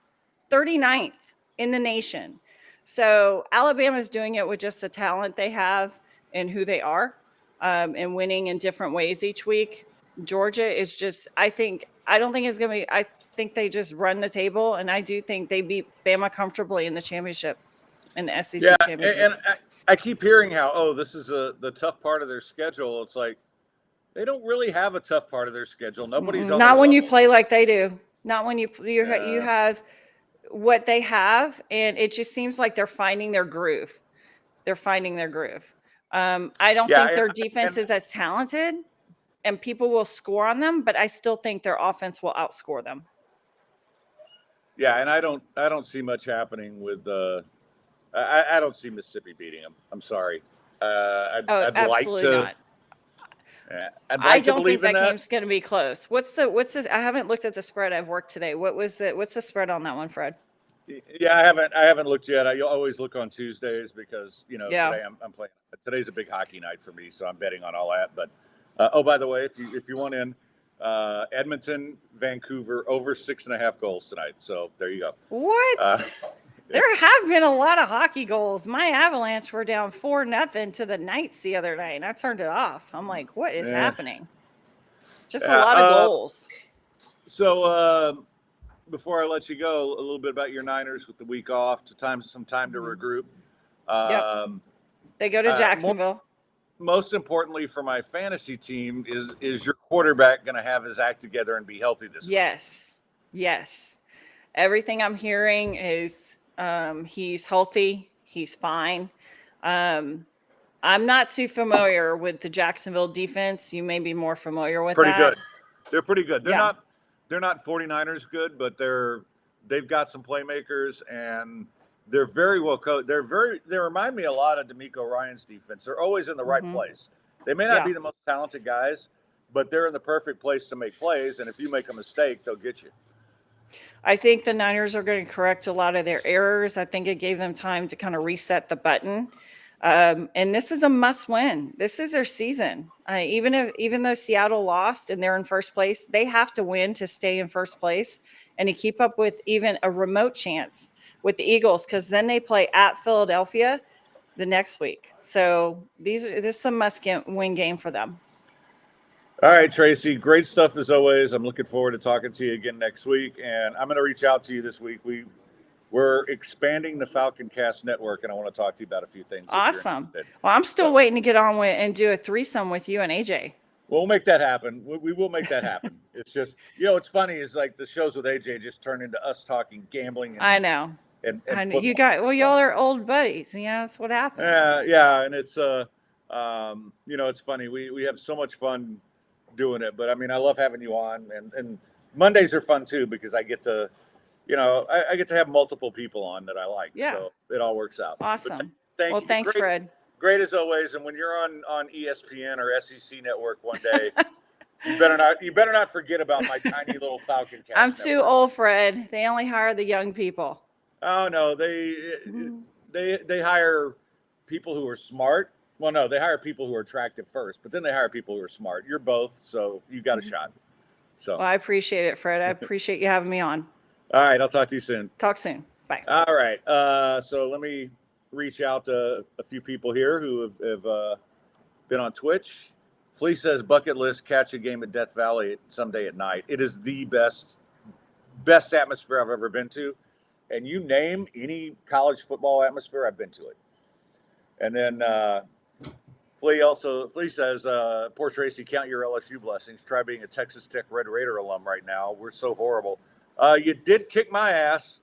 39th in the nation. So Alabama's doing it with just the talent they have and who they are, and winning in different ways each week. Georgia is just, I don't think it's going to be, I think they just run the table, and I do think they beat Bama comfortably in the championship, in the SEC championship. And I keep hearing how, this is the tough part of their schedule. It's like, they don't really have a tough part of their schedule. Nobody's on not their when you level. play like they do. Not when you have what they have, and it just seems like they're finding their groove. I don't think their defense is as talented, and people will score on them, but I still think their offense will outscore them. Yeah, and I don't see much happening with I don't see Mississippi beating them. I'm sorry. I'd absolutely like to. not. I'd like I to don't believe think in that game's going to be close. What's this? I haven't looked at the spread. I've worked today. What's the spread on that one, Fred? Yeah, I haven't looked yet. I always look on Tuesdays because today I'm playing. Today's a big hockey night for me, so I'm betting on all that. But by the way, if you want in, Edmonton, Vancouver over 6.5 goals tonight. So there you go. What? There have been a lot of hockey goals. My Avalanche were down 4-0 to the Knights the other night, and I turned it off. I'm like, what is happening? Just a lot of goals. So before I let you go, a little bit about your Niners with the week off, some time to regroup. They go to Jacksonville. Most importantly for my fantasy team is your quarterback going to have his act together and be healthy this week? Yes. Everything I'm hearing is he's healthy. He's fine. I'm not too familiar with the Jacksonville defense. You may be more familiar with pretty that. Good. They're pretty good. They're not 49ers good, but they've got some playmakers, and they're very well coached. They remind me a lot of DeMeco Ryans' defense. They're always in the right place. They may not be the most talented guys, but they're in the perfect place to make plays, and if you make a mistake, they'll get you. I think the Niners are going to correct a lot of their errors. I think it gave them time to kind of reset the button. And this is a must win. This is their season. Even though Seattle lost and they're in first place, they have to win to stay in first place and to keep up with even a remote chance with the Eagles, because then they play at Philadelphia the next week. So this is a must-win game for them. All right, Tracy, great stuff as always. I'm looking forward to talking to you again next week, and I'm going to reach out to you this week. We're expanding the Falconcast network, and I want to talk to you about a few things. Awesome. Well, I'm still waiting to get on with and do a threesome with you and AJ. We'll make that happen. We will make that happen. It's just, it's funny is like the shows with AJ just turn into us talking gambling. I know. And I know. Y'all are old buddies. That's what happens. Yeah. And it's, it's funny. We have so much fun doing it, but I mean, I love having you on, and Mondays are fun too, because I get to, I get to have multiple people on that I like. Yeah. So it all works out. Awesome. Thanks, Fred. great as always. And when you're on ESPN or SEC Network one day, you better not forget about my tiny little Falconcast. I'm too old, Fred. They only hire the young people. Oh no, they hire people who are smart. Well, no, they hire people who are attractive first, but then they hire people who are smart. You're both, so you got a shot. So Well, I appreciate it, Fred. I appreciate you having me on. all right, I'll talk to you soon. Talk soon. Bye. All right. So let me reach out to a few people here who have been on Twitch. Flea says bucket list, catch a game at Death Valley someday at night. It is the best atmosphere I've ever been to. And you name any college football atmosphere, I've been to it. And then Flea says, poor Tracy, count your LSU blessings. Try being a Texas Tech Red Raider alum right now. We're so horrible. You did kick my ass.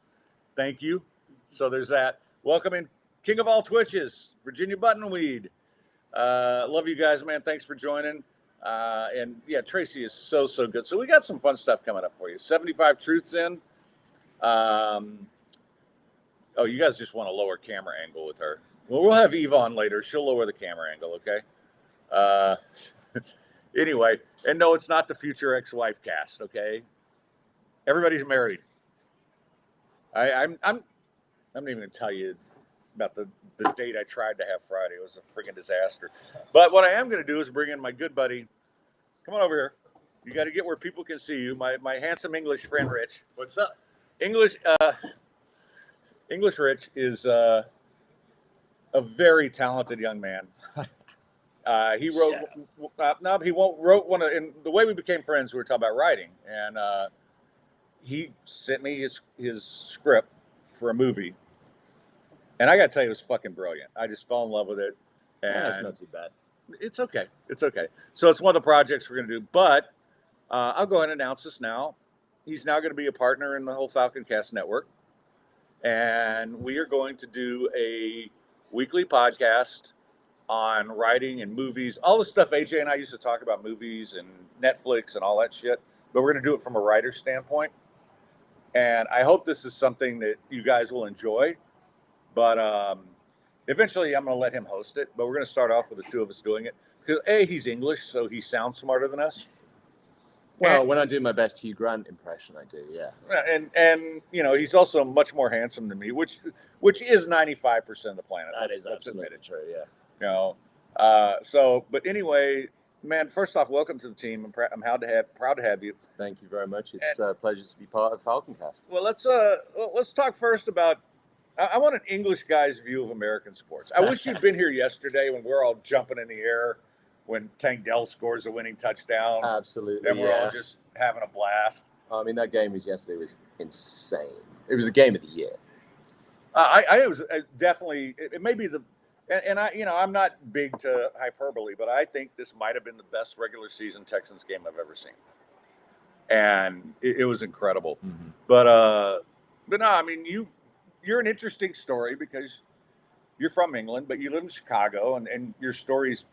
Thank you. So there's that. Welcome in King of all Twitches, Virginia Buttonweed. Love you guys, man. Thanks for joining. And yeah, Tracy is so good. So we got some fun stuff coming up for you. 75 Truths in. Oh, you guys just want a lower camera angle with her. Well, we'll have Eve on later. She'll lower the camera angle, okay? Anyway, and no, it's not the future ex-wife cast, okay? Everybody's married. I'm not even gonna tell you about the date I tried to have Friday. It was a freaking disaster. But what I am gonna do is bring in my good buddy. Come on over here. You got to get where people can see you. My handsome English friend Rich. What's up? English Rich is a very talented young man. He wrote wrote one of, in the way we became friends, we were talking about writing, and he sent me his script for a movie, and I got to tell you, it was fucking brilliant. I just fell in love with it. And Yeah, that's not too bad. It's okay. It's okay. So it's one of the projects we're going to do, but I'll go ahead and announce this now. He's now going to be a partner in the whole Falconcast network, and we are going to do a weekly podcast on writing and movies, all the stuff AJ and I used to talk about, movies and Netflix and all that shit, but we're going to do it from a writer's standpoint. And I hope this is something that you guys will enjoy, but eventually I'm going to let him host it, but we're going to start off with the two of us doing it because A, he's English, so he sounds smarter than us. Well, when I do my best Hugh Grant impression, I do, yeah. And you know, he's also much more handsome than me, which is 95% of the planet. That is absolutely true, yeah. You know, but anyway, man, first off, welcome to the team. I'm proud to have you. Thank you very much. It's a pleasure to be part of Falconcast. Well, let's talk first about. I want an English guy's view of American sports. I wish you'd been here yesterday when we're all jumping in the air when Tank Dell scores a winning touchdown. Absolutely, and we're all just having a blast. I mean, that game yesterday was insane. It was a game of the year. It was definitely. It may be the. And I, you know, I'm not big to hyperbole, but I think this might have been the best regular season Texans game I've ever seen, and it was incredible. Mm-hmm. But no, I mean, you're an interesting story because you're from England, but you live in Chicago, and your story's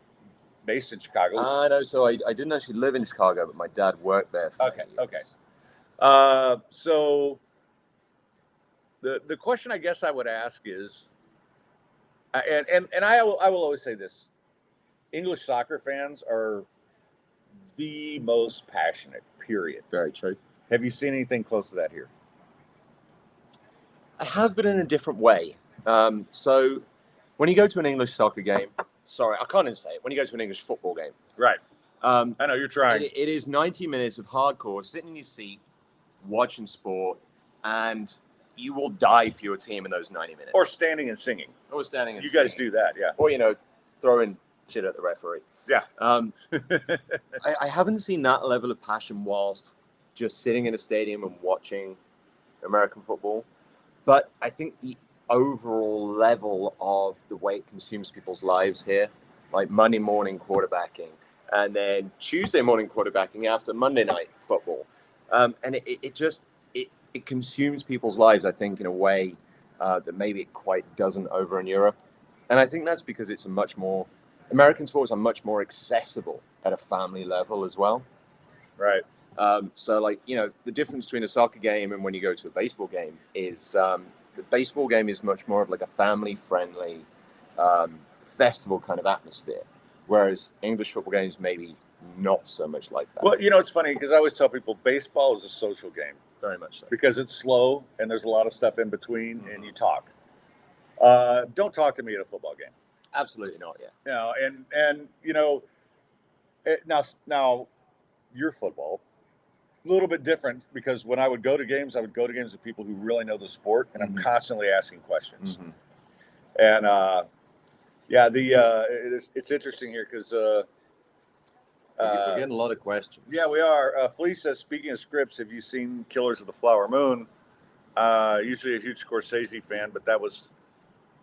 based in Chicago. I know. So I didn't actually live in Chicago, but my dad worked there for many years. Okay. So the question I guess I would ask is. And I will always say this: English soccer fans are the most passionate. Period. Very true. Have you seen anything close to that here? I have, but in a different way. So when you go to an English soccer game, sorry, I can't even say it. When you go to an English football game, Right. I know you're trying. It is 90 minutes of hardcore, sitting in your seat, watching sport, and you will die for your team in those 90 minutes. Or standing and singing. Or standing and You singing. guys do that, yeah. Or, you know, throwing shit at the referee. Yeah. I haven't seen that level of passion whilst just sitting in a stadium and watching American football. But I think the overall level of the way it consumes people's lives here, like Monday morning quarterbacking, and then Tuesday morning quarterbacking after Monday night football. And it consumes people's lives, I think, in a way that maybe it quite doesn't over in Europe. And I think that's because American sports are much more accessible at a family level as well. Right. So, like, you know, the difference between a soccer game and when you go to a baseball game is the baseball game is much more of like a family-friendly, festival kind of atmosphere, whereas English football games maybe not so much like that. Well, it's funny because I always tell people baseball is a social game Very much so. because it's slow and there's a lot of stuff in between and you talk. Don't talk to me at a football game. Absolutely not. Yeah. Now your football a little bit different because when I would go to games, I would go to games with people who really know the sport, and I'm constantly asking questions. And it's interesting here because we're getting a lot of questions. Yeah, we are. Felice says, speaking of scripts, have you seen Killers of the Flower Moon? Usually a huge Scorsese fan, but that was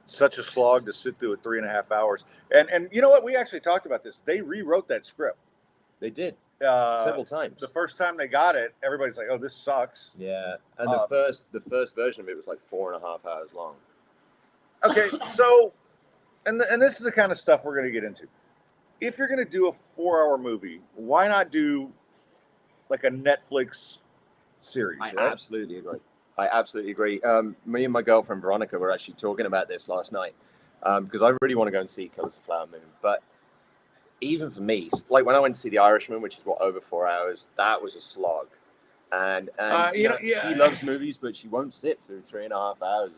such a slog to sit through at 3.5 hours. And you know what? We actually talked about this. They rewrote that script. They did several times. The first time they got it, everybody's like, "Oh, this sucks." Yeah, and the first version of it was like 4.5 hours long. Okay, so, and this is the kind of stuff we're going to get into. If you're going to do a 4-hour movie, why not do like a Netflix series? I right? absolutely agree. Me and my girlfriend Veronica were actually talking about this last night because I really want to go and see Killers of the Flower Moon. But even for me, like when I went to see The Irishman, which is over 4 hours, that was a slog. And she loves movies, but she won't sit through 3.5 hours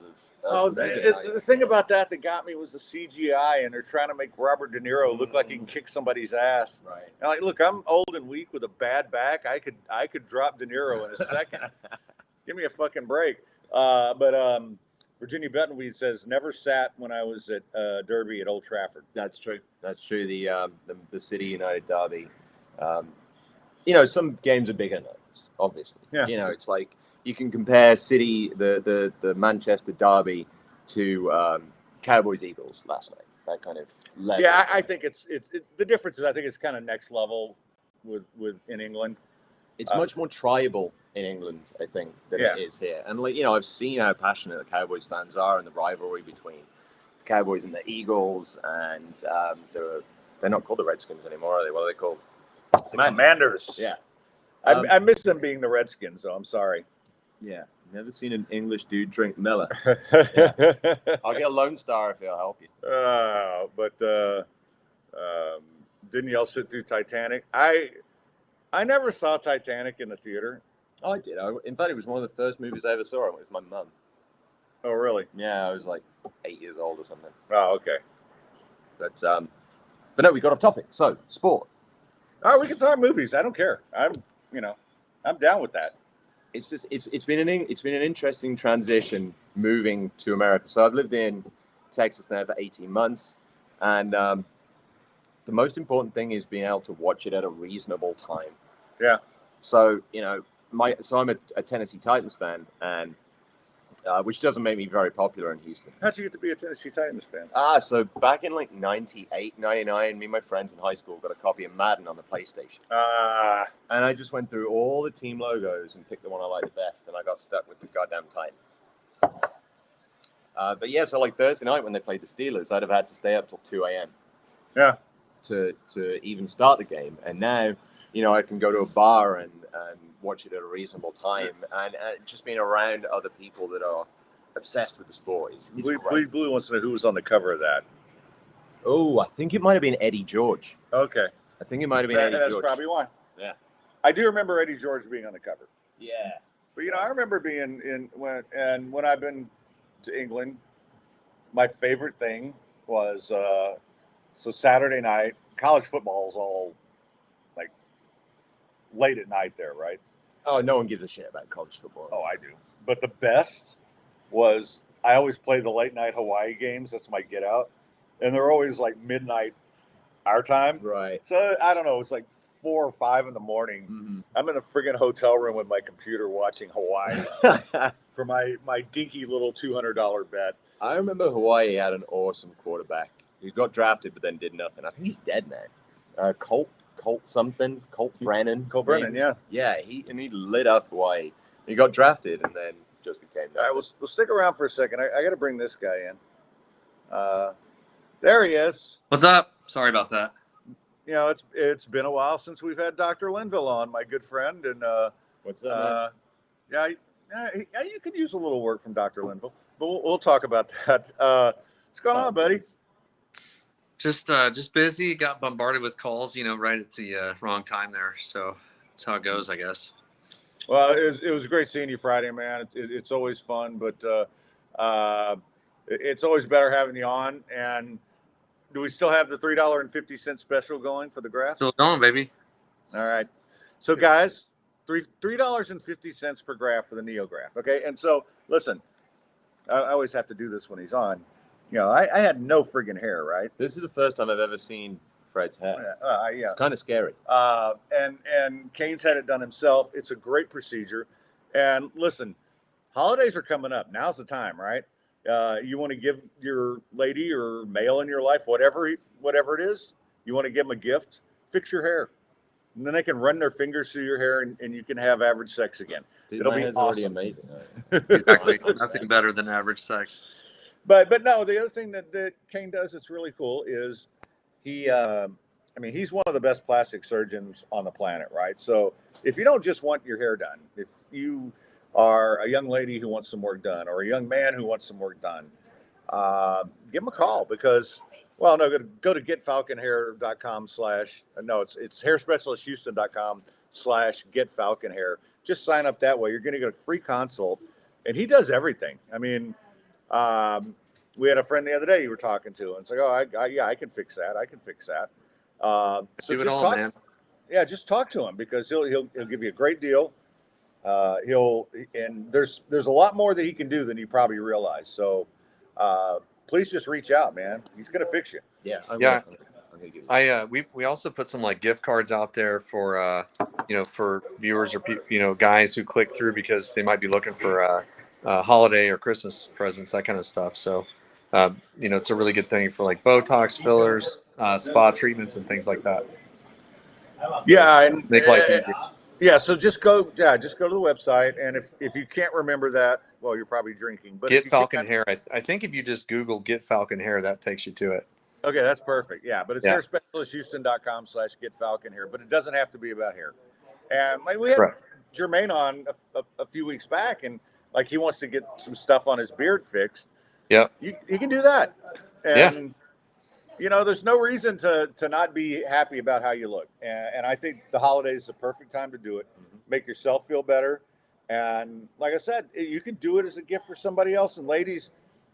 of the thing about that got me was the CGI, and they're trying to make Robert De Niro look like he can kick somebody's ass. Right. And like, look, I'm old and weak with a bad back. I could drop De Niro in a second. Give me a fucking break. But Virginia Bettenweed says, never sat when I was at Derby at Old Trafford. That's true. The City United Derby. Some games are bigger than others, obviously. Yeah. It's like you can compare City, the Manchester Derby, to Cowboys Eagles last night. That kind of level. Yeah, I think it's the difference is I think it's kind of next level with in England. It's much more tribal in England, I think, than it is here. And I've seen how passionate the Cowboys fans are and the rivalry between the Cowboys and the Eagles, and they're not called the Redskins anymore, are they? What are they called? The Commanders. Yeah. I miss them being the Redskins, so I'm sorry. Yeah. Never seen an English dude drink Miller. Yeah. I'll get a Lone Star if it'll help you. But didn't y'all sit through Titanic? I never saw Titanic in the theater. Oh, I did. In fact, it was one of the first movies I ever saw. It was my mum. Oh, really? Yeah, I was like 8 years old or something. Oh, okay. But no, we got off topic. So, sport. All right, we can talk movies. I don't care. I'm down with that. It's just it's been an interesting transition moving to America. So I've lived in Texas now for 18 months, and the most important thing is being able to watch it at a reasonable time. Yeah. So I'm a Tennessee Titans fan, and which doesn't make me very popular in Houston. How'd you get to be a Tennessee Titans fan? So back in like 98, 99, me and my friends in high school got a copy of Madden on the PlayStation. And I just went through all the team logos and picked the one I liked the best, and I got stuck with the goddamn Titans. But yeah, so like Thursday night when they played the Steelers, I'd have had to stay up till 2 a.m. Yeah. To even start the game. And now, I can go to a bar and watch it at a reasonable time, and just being around other people that are obsessed with the sport is great. Blue wants to know who was on the cover of that. Oh, I think it might have been Eddie George. Okay. I think it might have been Eddie George. That's probably why. Yeah. I do remember Eddie George being on the cover. Yeah. But I remember being when I've been to England, my favorite thing was so Saturday night, college football is all like late at night there, right? Oh, no one gives a shit about college football. Oh, I do. But the best was I always play the late night Hawaii games. That's my get out. And they're always like midnight our time. Right. So I don't know. It's like 4 or 5 in the morning. Mm-hmm. I'm in a friggin' hotel room with my computer watching Hawaii for my dinky little $200 bet. I remember Hawaii had an awesome quarterback. He got drafted but then did nothing. I think he's dead now. Colt Brennan. Colt Brennan, yeah. Yeah, he lit up Hawaii. He got drafted and then just became All right, we'll stick around for a second. I got to bring this guy in. There he is. What's up? Sorry about that. It's been a while since we've had Dr. Linville on, my good friend. And what's up, man? Yeah, you could use a little work from Dr. Linville, but we'll talk about that. What's going on, buddy? Just busy. Got bombarded with calls, right at the wrong time there. So that's how it goes, I guess. Well, it was great seeing you Friday, man. It's always fun, but it's always better having you on. And do we still have the $3.50 special going for the graphs? Still going, baby. All right. So, guys, $3.50 per graph for the NeoGraph. Okay. And so, listen, I always have to do this when he's on. I had no friggin' hair, right? This is the first time I've ever seen Fred's hair. Yeah. It's kind of scary. And Kane's had it done himself. It's a great procedure. And listen, holidays are coming up. Now's the time, right? You want to give your lady or male in your life, whatever it is, you want to give them a gift, fix your hair. And then they can run their fingers through your hair and you can have average sex again. Dude, It'll my be hair's awesome. already amazing. Exactly. Nothing better than average sex. But no, the other thing that Kane does that's really cool is he's one of the best plastic surgeons on the planet, right? So if you don't just want your hair done, if you are a young lady who wants some work done or a young man who wants some work done, give him a call because, go to getfalconhair.com it's hairspecialisthouston.com/getfalconhair. Just sign up that way. You're going to get a free consult and he does everything. I mean, we had a friend the other day you were talking to, and it's like, I can fix that. I can fix that. So Do it just all, talk, man. yeah, just talk to him because he'll give you a great deal. There's a lot more that he can do than you probably realize. So, please just reach out, man. He's gonna fix you. Yeah. I'm Yeah. gonna give you We also put some like gift cards out there for for viewers or guys who click through because they might be looking for holiday or Christmas presents, that kind of stuff. So it's a really good thing for like Botox fillers, spa treatments, and things like that. Yeah, and Make life easier. yeah. So just go to the website, and if you can't remember that, well, you're probably drinking. But if Get you Falcon can, Hair. I think if you just Google Get Falcon Hair, that takes you to it. okay, that's perfect. Yeah, but it's Yeah. hairspecialisthouston.com/getfalconhair. But it doesn't have to be about hair. And like we had Correct. Jermaine on a few weeks back, and like he wants to get some stuff on his beard fixed. Yep. You can do that. Yeah. And there's no reason to not be happy about how you look. And I think the holidays is the perfect time to do it. Make yourself feel better. And like I said, you can do it as a gift for somebody else. And ladies,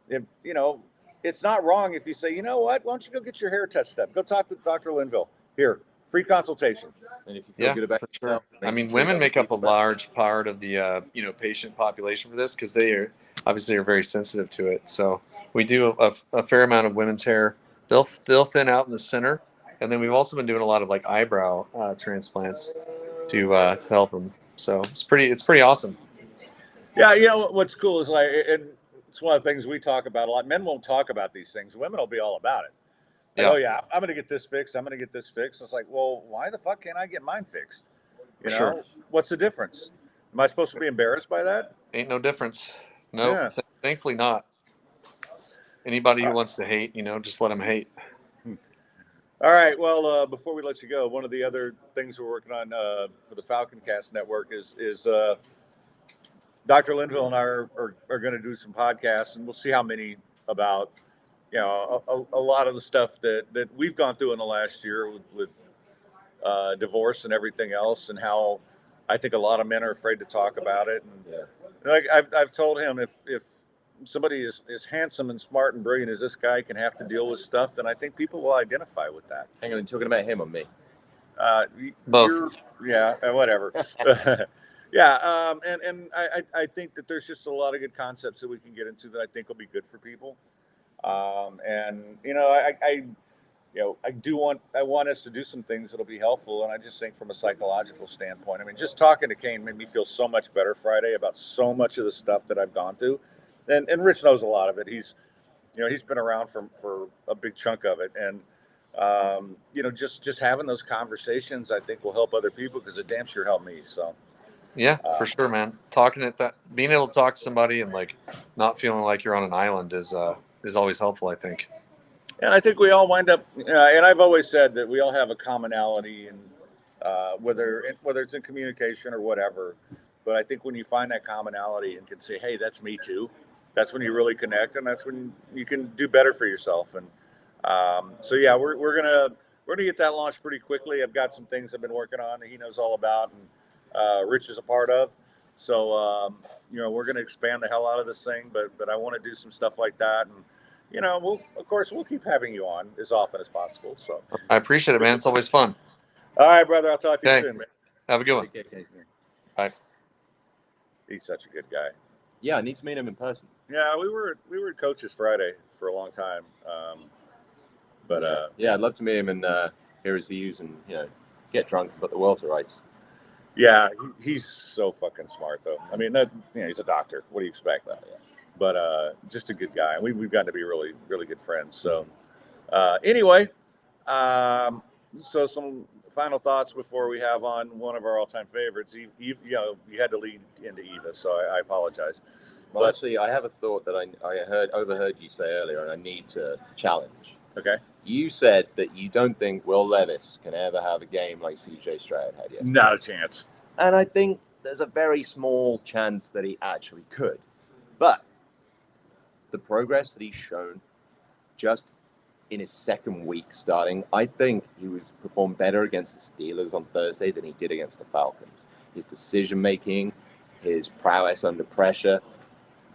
it's not wrong if you say, you know what, why don't you go get your hair touched up? Go talk to Dr. Linville. Here, free consultation. And if you feel good about for yourself, sure. I mean, women make up a large part of the patient population for this because they are obviously very sensitive to it. So we do a fair amount of women's hair. They'll thin out in the center, and then we've also been doing a lot of like eyebrow transplants to help them. So it's pretty awesome. Yeah, what's cool is like, and it's one of the things we talk about a lot. Men won't talk about these things. Women will be all about it. Like, Yeah. oh yeah, I'm gonna get this fixed. I'm gonna get this fixed. It's like, well, why the fuck can't I get mine fixed? Sure. What's the difference? Am I supposed to be embarrassed by that? Ain't no difference. No, Yeah. Thankfully not. Anybody who wants to hate, just let them hate. All right. Well, before we let you go, one of the other things we're working on for the Falconcast network is Dr. Linville and I are going to do some podcasts, and we'll see how many about a lot of the stuff that we've gone through in the last year with divorce and everything else, and how I think a lot of men are afraid to talk about it. And like I've told him, if somebody is handsome and smart and brilliant as this guy can have to deal with stuff, then I think people will identify with that. Hang on, you're talking about him or me? Both. Whatever. Yeah, and I think that there's just a lot of good concepts that we can get into that I think will be good for people. And I want us to do some things that'll be helpful, and I just think from a psychological standpoint. I mean, just talking to Kane made me feel so much better Friday about so much of the stuff that I've gone through, and Rich knows a lot of it. He's been around for a big chunk of it, and just having those conversations I think will help other people because it damn sure helped me. So. Yeah, for sure, man. Being able to talk to somebody and like not feeling like you're on an island is always helpful, I think. And I think we all wind up, and I've always said that we all have a commonality, and whether it's in communication or whatever. But I think when you find that commonality and can say, "Hey, that's me too," that's when you really connect, and that's when you can do better for yourself. And So yeah, we're gonna get that launched pretty quickly. I've got some things I've been working on that he knows all about, and Rich is a part of. So we're gonna expand the hell out of this thing, but I want to do some stuff like that, and we'll keep having you on as often as possible. So I appreciate it, man. It's always fun. all right, brother. I'll talk to you Okay. soon, man. Have a good one. Bye. He's such a good guy. Yeah, I need to meet him in person. Yeah, we were coaches Friday for a long time. Yeah, I'd love to meet him and hear his views and get drunk and put the world to rights. Yeah, he's so fucking smart though. I mean, he's a doctor. What do you expect? But just a good guy. We've gotten to be really, really good friends. So anyway, so some final thoughts before we have on one of our all-time favorites. You had to lead into Eva, so I apologize. Well, actually, I have a thought that I overheard you say earlier, and I need to challenge. Okay. You said that you don't think Will Levis can ever have a game like CJ Stroud had yesterday. Not a chance. And I think there's a very small chance that he actually could. But the progress that he's shown just in his second week starting, I think he was performed better against the Steelers on Thursday than he did against the Falcons. His decision-making, his prowess under pressure,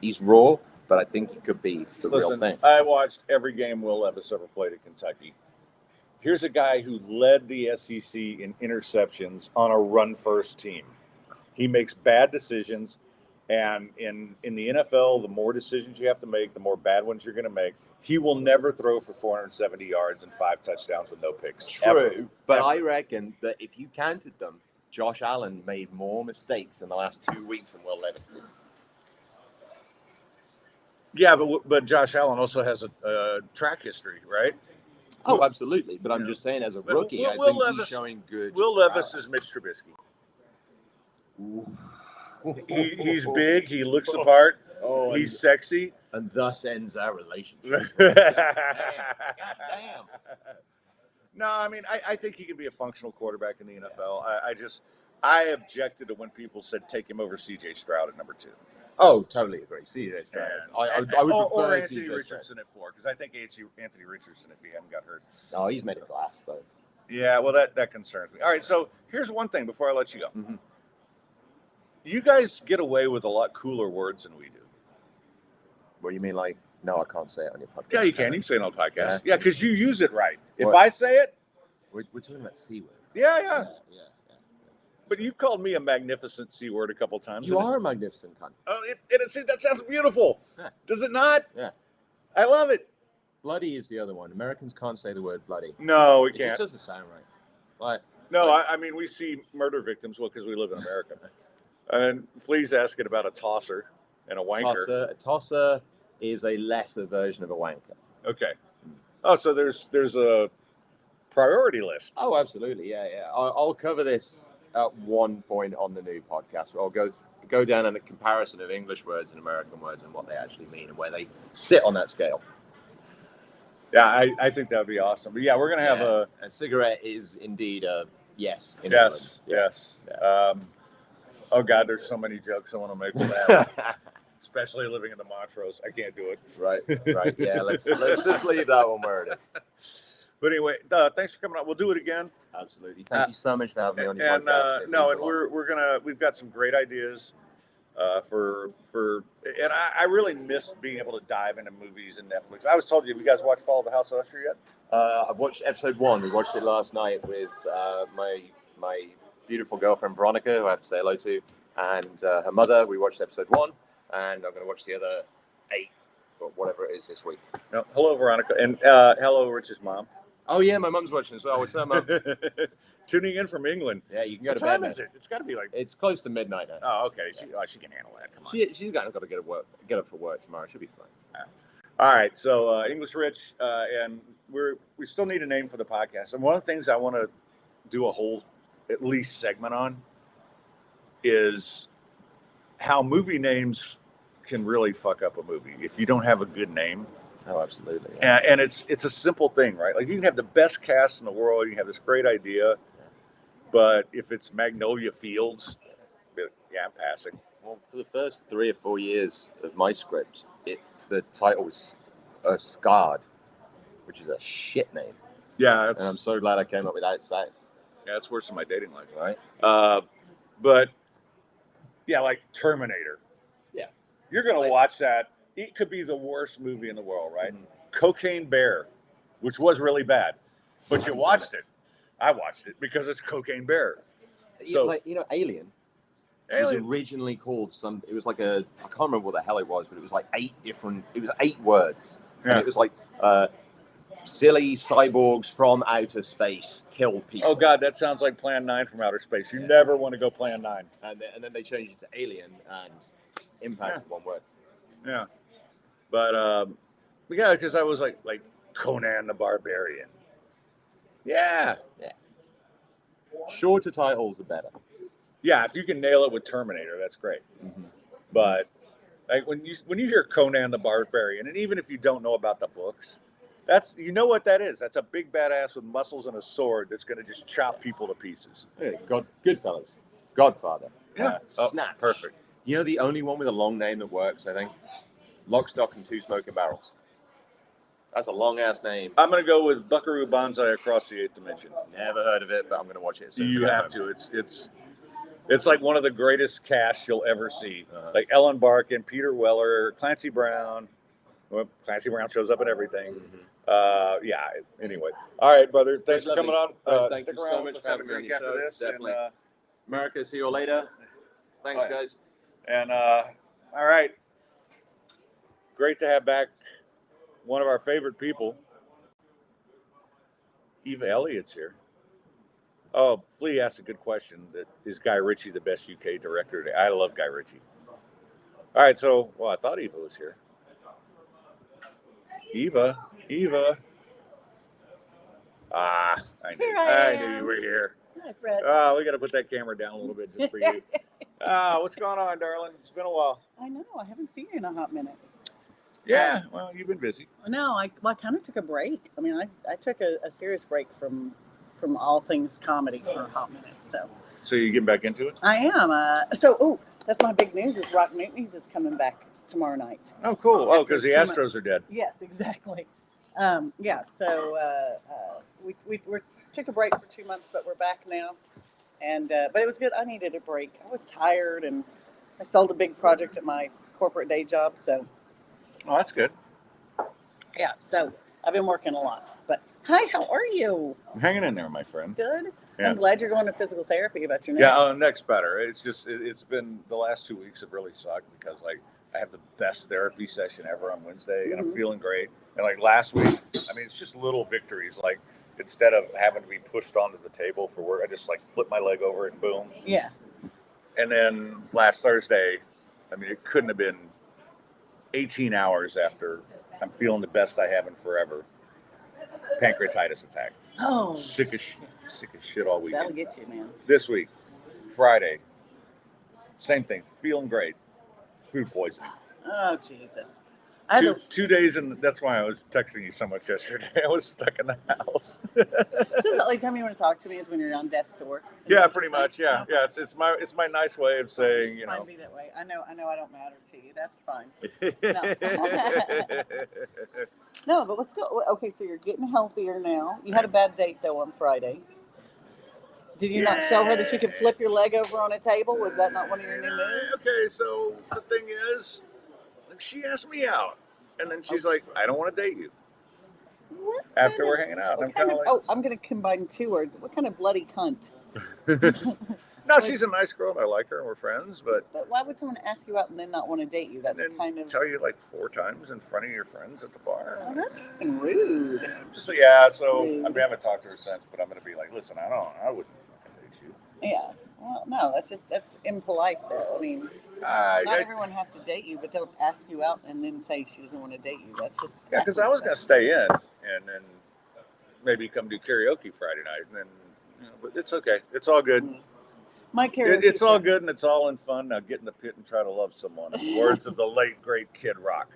he's raw, but I think he could be the real thing. I watched every game Will Levis ever played at Kentucky. Here's a guy who led the SEC in interceptions on a run-first team. He makes bad decisions, and in the NFL, the more decisions you have to make, the more bad ones you're going to make. He will never throw for 470 yards and 5 touchdowns with no picks. True, ever. but I reckon that if you counted them, Josh Allen made more mistakes in the last 2 weeks than Will Levis did. Yeah, but Josh Allen also has a track history, right? Oh, absolutely. But I'm just saying, as a rookie, I think he's showing good. Will Levis is Mitch Trubisky. He's big. He looks the part. He's sexy. And thus ends our relationship. God damn. No, I mean, I think he can be a functional quarterback in the NFL. I objected to when people said take him over C.J. Stroud at number 2. Oh, totally agree. CJ Stroud. I would prefer Anthony CJ Richardson at 4, because I think Anthony Richardson, if he hadn't got hurt. Oh, he's made of glass, though. Yeah, well, that concerns me. All right, so here's one thing before I let you go. Mm-hmm. You guys get away with a lot cooler words than we do. What do you mean, like, no, I can't say it on your podcast? Yeah, you can. You can say it on the podcast. Yeah, because you use it right. If What? I say it, We're talking about C word. yeah. But you've called me a magnificent C word a couple times. You are a magnificent cunt. Oh, that sounds beautiful. Yeah. Does it not? Yeah. I love it. Bloody is the other one. Americans can't say the word bloody. No, we It can't. just doesn't sound right. Like, No, I mean, we see murder victims, because we live in America. And Flea's asking about a tosser and a wanker. a tosser is a lesser version of a wanker. Okay. Oh, so there's a priority list. Oh, absolutely. Yeah. I'll cover this at one point on the new podcast, where I'll go down on a comparison of English words and American words and what they actually mean and where they sit on that scale. Yeah, I think that would be awesome. But yeah, we're going to have a cigarette is indeed a yes. In Yes, England. yes. Oh, God, there's so many jokes I want to make for that. Especially living in the Montrose. I can't do it. Right. Yeah, let's just leave that one where it is. But anyway, thanks for coming on. We'll do it again. Absolutely. Thank you so much for having me on your podcast. We've got some great ideas and I really miss being able to dive into movies and Netflix. I was told you, have you guys watched Fall of the House of Usher yet? I've watched episode 1. We watched it last night with my beautiful girlfriend Veronica, who I have to say hello to, and her mother. We watched episode 1, and I'm going to watch the other 8 or whatever it is this week. No, hello, Veronica, and hello, Rich's mom. Oh yeah, my mum's watching as well. What's up, Mum? Tuning in from England. Yeah, you can go what to bed. time now. is it? It's got to be like. It's close to midnight now. Oh, okay. She can handle that. Come on. She's got to get up for work tomorrow. She'll be fine. All right. So English Rich, and we still need a name for the podcast. And one of the things I want to do a whole at least segment on is how movie names can really fuck up a movie if you don't have a good name. Oh, absolutely. Yeah. And it's a simple thing, right? Like you can have the best cast in the world, you can have this great idea, but if it's Magnolia Fields, I'm passing. Well, for the first 3 or 4 years of my script, the title was Scarred. which is a shit name. Yeah, And I'm so glad I came up with Outside. yeah, it's worse than my dating life. Right? But yeah, like Terminator. Yeah. You're gonna Like- watch that. It could be the worst movie in the world, right? Mhm. Cocaine Bear, which was really bad, but you watched it. I watched it because it's Cocaine Bear. So- like, Alien. It was Alien. originally called it was like I can't remember what the hell it was, but it was like 8 words. Yeah. And it was like, silly cyborgs from outer space kill people. Oh God, that sounds like Plan 9 from outer space. You Yeah. never want to go Plan 9. And then they changed it to Alien and impacted one word. Yeah. But yeah, because I was like Conan the Barbarian. Yeah. Shorter titles are better. Yeah, if you can nail it with Terminator, that's great. But like when you hear Conan the Barbarian, and even if you don't know about the books, you know what that is. That's a big badass with muscles and a sword that's going to just chop people to pieces. Yeah, Goodfellas, Godfather, Oh, Snatch. perfect. You know the only one with a long name that works, I think? Lock, Stock, and Two Smoking Barrels. That's a long ass name. I'm going to go with Buckaroo Banzai Across the Eighth Dimension. Never heard of it, but I'm going to watch it. As soon as You I have get home. to. It's like one of the greatest casts you'll ever see. Uh-huh. Like Ellen Barkin, Peter Weller, Clancy Brown. Well, Clancy Brown shows up in everything. Mhm. Yeah. Anyway, all right, brother. Thanks for Lovely. coming on. Thank Stick you so around. much Let's for have a having me on drink your after show. this. Definitely. And, America, see you later. Thanks, Oh, yeah. guys. all right. Great to have back one of our favorite people. Eva Elliott's here. Oh, Flea asked a good question. Is Guy Ritchie the best UK director today? I love Guy Ritchie. All right, so, well, I thought Eva was here. Eva. I Here I knew you am. were here. Hi, Fred. We got to put that camera down a little bit just for you. What's going on, darling? It's been a while. I know. I haven't seen you in a hot minute. Yeah, well, you've been busy. No, I kind of took a break. I mean, I took a serious break from all things comedy for a hot minute. So So you getting back into it? I am. That's my big news. Is Rock Newton's is coming back tomorrow night. Oh, cool. Oh, because the After 2 Astros are dead. Yes, exactly. Yeah. So we took a break for 2 months, but we're back now. And but it was good. I needed a break. I was tired, and I sold a big project at my corporate day job. So Oh, that's good. yeah. So I've been working a lot. But hi, how are you? I'm hanging in there, my friend. Good. Yeah. I'm glad you're going to physical therapy about your neck. Yeah, neck's better. It's just it's been the last 2 weeks have really sucked because like I have the best therapy session ever on Wednesday, and I'm Mhm. feeling great. And like last week, I mean, it's just little victories. Like instead of having to be pushed onto the table for work, I just like flip my leg over and boom. Yeah. And then last Thursday, I mean, it couldn't have been 18 hours after I'm feeling the best I have in forever. Pancreatitis attack. Oh, Sick as shit all that'll weekend. get you, man. This week, Friday, same thing. Feeling great. Food poisoning. Oh, Jesus. I had 2 days, and that's why I was texting you so much yesterday. I was stuck in the house. so is that the only time you want to talk to me is when you're on death's door? Is that Yeah, what pretty you're much. saying? Yeah, yeah. It's my nice way of saying, you Fine, know. be that way. I know I don't matter to you. That's fine. No, but let's go. Okay, so you're getting healthier now. You had a bad date though on Friday. Did you not show her that you could flip your leg over on a table? Was that not one of your new moves? Okay, so the thing is, like, she asked me out, and then she's like, "I don't want to date you." What After kind we're of- hanging out, what I'm kind kind of, of like, I'm going to combine 2 words. What kind of bloody cunt? "No, she's a nice girl, and I like her, and we're friends." But But why would someone ask you out and then not want to date you? That's then kind of. tell you like 4 times in front of your friends at the bar. Oh, that's fucking rude. Just like, yeah. So Rude. I mean, I haven't talked to her since, but I'm gonna be like, "Listen, I wouldn't fucking date you." Yeah. Well, no, that's impolite though. I mean, I not everyone has to date you, but don't ask you out and then say she doesn't want to date you. That's just. Yeah, because I was gonna stay in and then maybe come do karaoke Friday night, and then, you know, but it's okay. It's all good. My karaoke. It's all good and it's all in fun. Now get in the pit and try to love someone. In the words of the late great Kid Rock.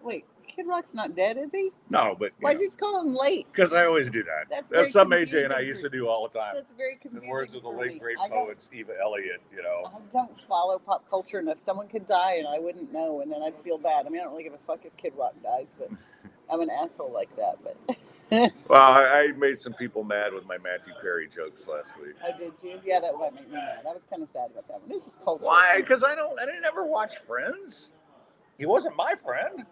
Wait, Kid Rock's not dead, is he? No, but Why'd you just call him late? because I always do that. That's very That's something AJ and I confusing used for- to do all the time. That's very In confusing. the words of the for late me. great I don't- poets, Eva Elliott, you know. I don't follow pop culture enough. Someone could die and I wouldn't know, and then I'd feel bad. I mean, I don't really give a fuck if Kid Rock dies, but I'm an asshole like that. But Well, I made some people mad with my Matthew Perry jokes last week. oh, did you? Yeah, that would make me mad. I was kind of sad about that one. It was just culture. Why? Because I didn't ever watch Friends. He wasn't my friend.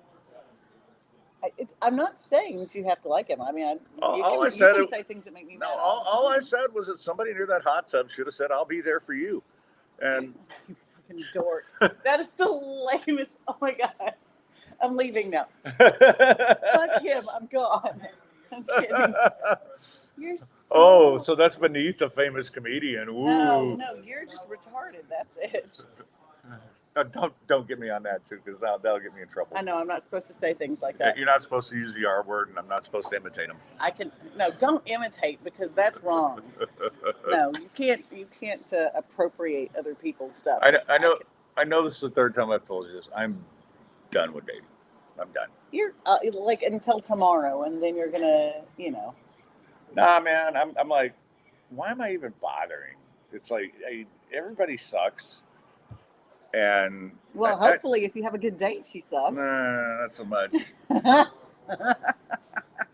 I'm not saying that you have to like him. I mean, All I you said can it- say things that make me No, mad. all I time. said was that somebody near that hot tub should have said, "I'll be there for you," and You fucking dork. That is the lamest. Oh my god. I'm leaving now. Fuck him. I'm gone. I'm kidding. You're so. Oh, so that's beneath a famous comedian. Ooh. No, you're just retarded. That's it. Don't get me on that too, because that'll get me in trouble. I know I'm not supposed to say things like that. You're not supposed to use the R word, and I'm not supposed to imitate him. Don't imitate because that's wrong. No, you can't appropriate other people's stuff. I know this is the third time I've told you this. I'm done with dating. I'm done. You're like until tomorrow, and then you're gonna, Nah, man. I'm like, why am I even bothering? It's like everybody sucks, and Well, hopefully, if you have a good date, she sucks. Nah, not so much.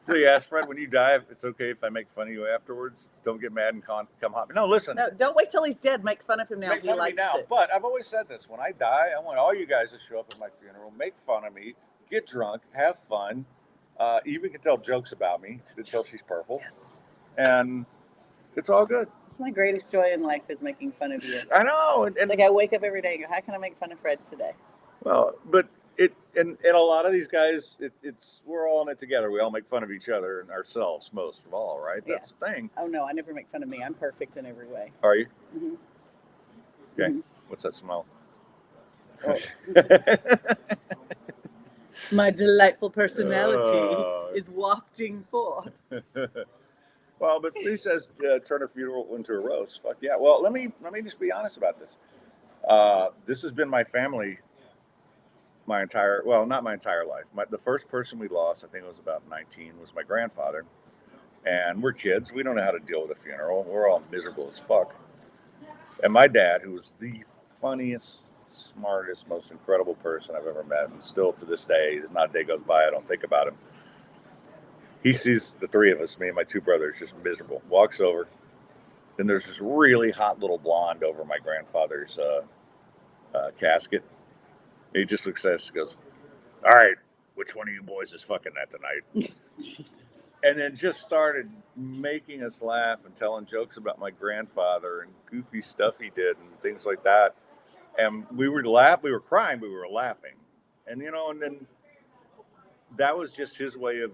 Please ask Fred, when you die, it's okay if I make fun of you afterwards. Don't get mad and come hot. No, listen. No, don't wait till he's dead. Make fun of him now. Make He fun of me likes now. it. But I've always said this: when I die, I want all you guys to show up at my funeral, make fun of me, get drunk, have fun. Eva can tell jokes about me until she's purple, Yes. and it's all good. It's my greatest joy in life is making fun of you. I know, It's like I wake up every day and go, how can I make fun of Fred today? well, but and a lot of these guys, it's we're all in it together. We all make fun of each other and ourselves most of all, right? That's the thing. Oh no, I never make fun of me. I'm perfect in every way. Are you? Mhm. Okay. Mhm. What's that smell? Oh. My delightful personality Oh. is wafting forth. Well, but Flea says turn a funeral into a roast. Fuck yeah. Well, let me just be honest about this. This has been my family not my entire life. The first person we lost, I think it was about 19, was my grandfather. And we're kids. We don't know how to deal with a funeral. We're all miserable as fuck. And my dad, who was the funniest, smartest, most incredible person I've ever met, and still to this day, there's not a day goes by I don't think about him. He sees the three of us, me and my two brothers, just miserable. Walks over. Then there's this really hot little blonde over my grandfather's casket. He just looks at us and goes, "All right, which one of you boys is fucking that tonight?" Jesus. And then just started making us laugh and telling jokes about my grandfather and goofy stuff he did and things like that. And we were crying, but we were laughing. And and then that was just his way of,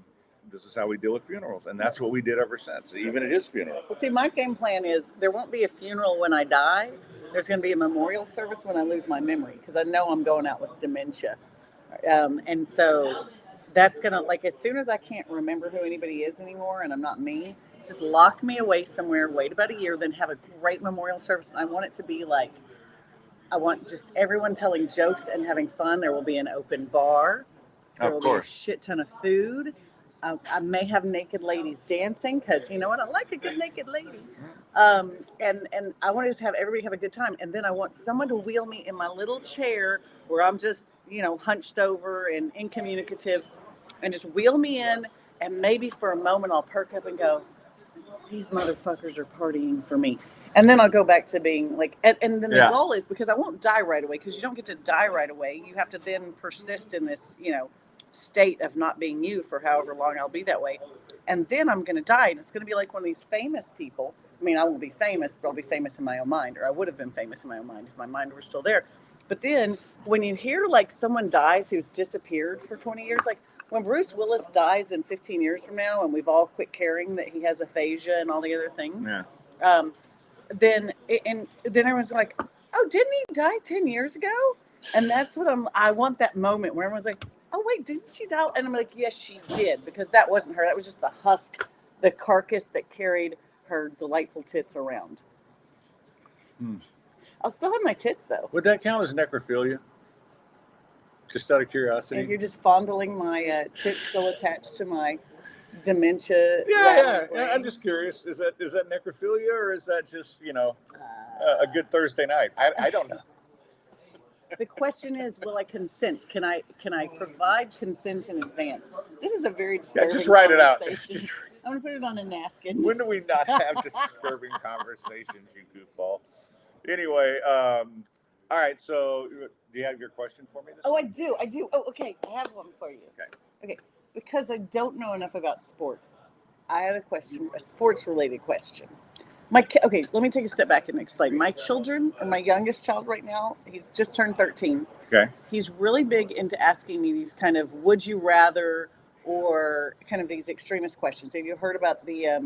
this is how we deal with funerals. And that's what we did ever since, even at his funeral. Well, see, my game plan is there won't be a funeral when I die. There's going to be a memorial service when I lose my memory because I know I'm going out with dementia. And so that's going to, like, as soon as I can't remember who anybody is anymore and I'm not me, just lock me away somewhere, wait about a year, then have a great memorial service. And I want it to be like, I want just everyone telling jokes and having fun. There will be an open bar. There will be a shit ton of food. I may have naked ladies dancing because you know what? I like a good naked lady. And I want to just have everybody have a good time. And then I want someone to wheel me in my little chair where I'm just, hunched over and incommunicative and just wheel me in. And maybe for a moment I'll perk up and go, these motherfuckers are partying for me. And then I'll go back to being like, and then the goal is, because I won't die right away, because you don't get to die right away. You have to then persist in this, state of not being you for however long I'll be that way. And then I'm going to die. And it's going to be like one of these famous people. I mean, I won't be famous, but I'll be famous in my own mind, or I would have been famous in my own mind if my mind were still there. But then when you hear like someone dies who's disappeared for 20 years, like when Bruce Willis dies in 15 years from now, and we've all quit caring that he has aphasia and all the other things, then everyone's like, oh, didn't he die 10 years ago? And that's what I want, that moment where everyone's like, oh, wait, didn't she die? And I'm like, yes, she did, because that wasn't her. That was just the husk, the carcass that carried her delightful tits around. I'll still have my tits, though. Would that count as necrophilia? Just out of If curiosity. you're just fondling my tits still attached to my dementia. Yeah. brain. I'm just curious. Is that necrophilia or is that just Uh, a good Thursday night? I don't know. The question is, will I consent? Can I provide consent in advance? This is a very Yeah, disturbing just write it out. conversation. Just- I'm gonna put it on a napkin. when do we not have disturbing conversations, you goofball? Anyway, all right. So, do you have your question for me? Oh, I do. Oh, okay. I have one for you. Okay. Because I don't know enough about sports, I have a question, a sports-related question. Okay, let me take a step back and explain. My children, and my youngest child right now, he's just turned 13. Okay. He's really big into asking me these kind of would you rather or kind of these extremist questions. Have you heard about the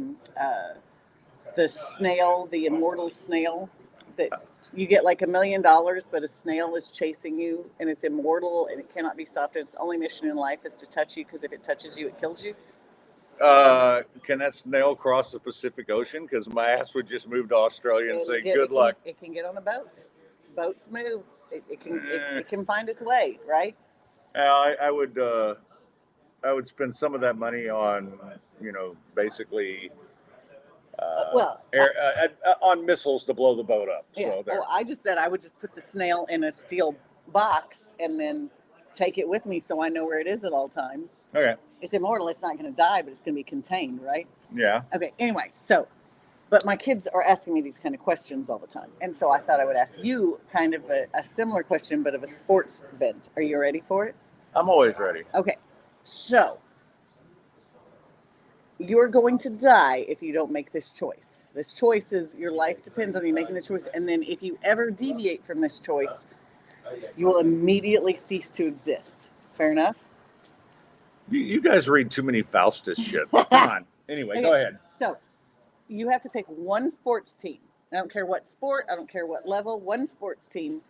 snail, the immortal snail? That you get like $1 million, but a snail is chasing you and it's immortal and it cannot be stopped. And its only mission in life is to touch you because if it touches you, it kills you. Can that snail cross the Pacific Ocean? Because my ass would just move to Australia and say, "Good luck." It can get on a boat. Boats move. It can find its way, right? I would spend some of that money on, basically on missiles to blow the boat up. Yeah. So there. Oh, I just said I would just put the snail in a steel box and then take it with me so I know where it is at all times. Okay. It's immortal. It's not going to die, but it's going to be contained, right? Yeah. Okay. Anyway, but my kids are asking me these kind of questions all the time. And so I thought I would ask you kind of a similar question, but of a sports bent. Are you ready for it? I'm always ready. Okay. So you're going to die if you don't make this choice. This choice is your life depends on you making the choice. And then if you ever deviate from this choice, you will immediately cease to exist. Fair enough? You guys read too many Faustus shit. Come on. Anyway, go ahead. So you have to pick one sports team. I don't care what sport. I don't care what level. One sports team.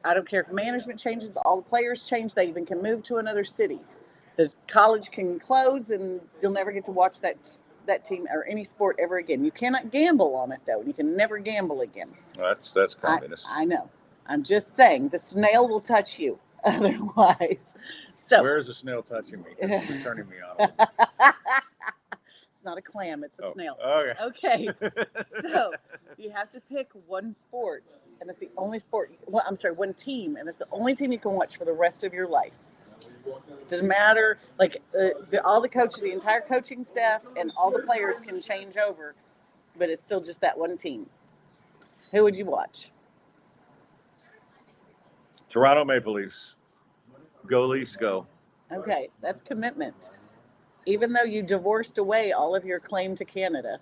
I don't care if management changes. All the players change. They even can move to another city. The college can close, and you'll never get to watch that team or any sport ever again. You cannot gamble on it though. You can never gamble again. Well, that's communist. I know. I'm just saying the snail will touch you otherwise. So where is the snail touching me? It's turning me on. it's not a clam. It's a snail. Okay. Okay. So you have to pick one sport, and it's the only sport. Well, I'm sorry, one team, and it's the only team you can watch for the rest of your life. Doesn't matter. Like all the coaches, the entire coaching staff, and all the players can change over, but it's still just that one team. Who would you watch? Toronto Maple Leafs. Go Leafs, go. Okay, that's commitment. Even though you divorced away all of your claim to Canada.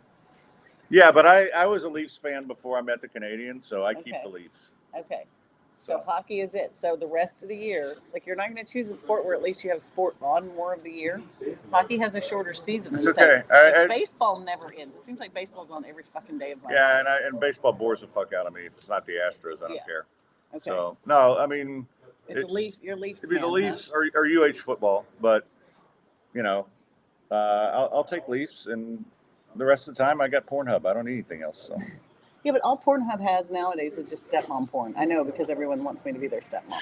Yeah, but I was a Leafs fan before I met the Canadians, so I keep Okay. the Leafs. Okay. So hockey is it. So the rest of the year, like you're not going to choose a sport where at least you have sport on more of the year. Hockey has a shorter season. It's than okay. Like baseball never ends. It seems like baseball's on every fucking day of my life. Yeah, and baseball bores the fuck out of me. If it's not the Astros, I don't Yeah. care. Okay. So no, I mean It's a Leafs. You're Leafs. it'd be the fan, Leafs or UH football, but I'll take Leafs, and the rest of the time I got Pornhub. I don't need anything else. So. Yeah, but all Pornhub has nowadays is just stepmom porn. I know because everyone wants me to be their stepmom.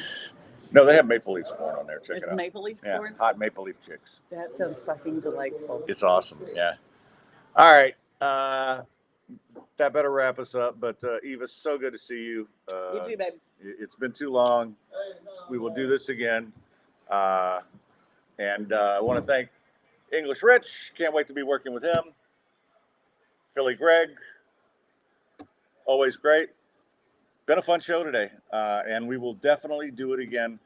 No, they have Maple Leafs porn on there. Check There's it out. Maple Leafs Yeah, porn. hot Maple Leaf chicks. That sounds fucking delightful. It's awesome. Yeah. All right. That better wrap us up. But Eva, so good to see you. You too, babe. It's been too long. We will do this again. And I want to thank English Rich. Can't wait to be working with him. Philly Greg. Always great. Been a fun show today. And we will definitely do it again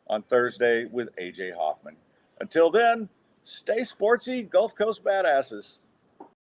on Thursday with AJ Hoffman. Until then, stay sportsy, Gulf Coast badasses.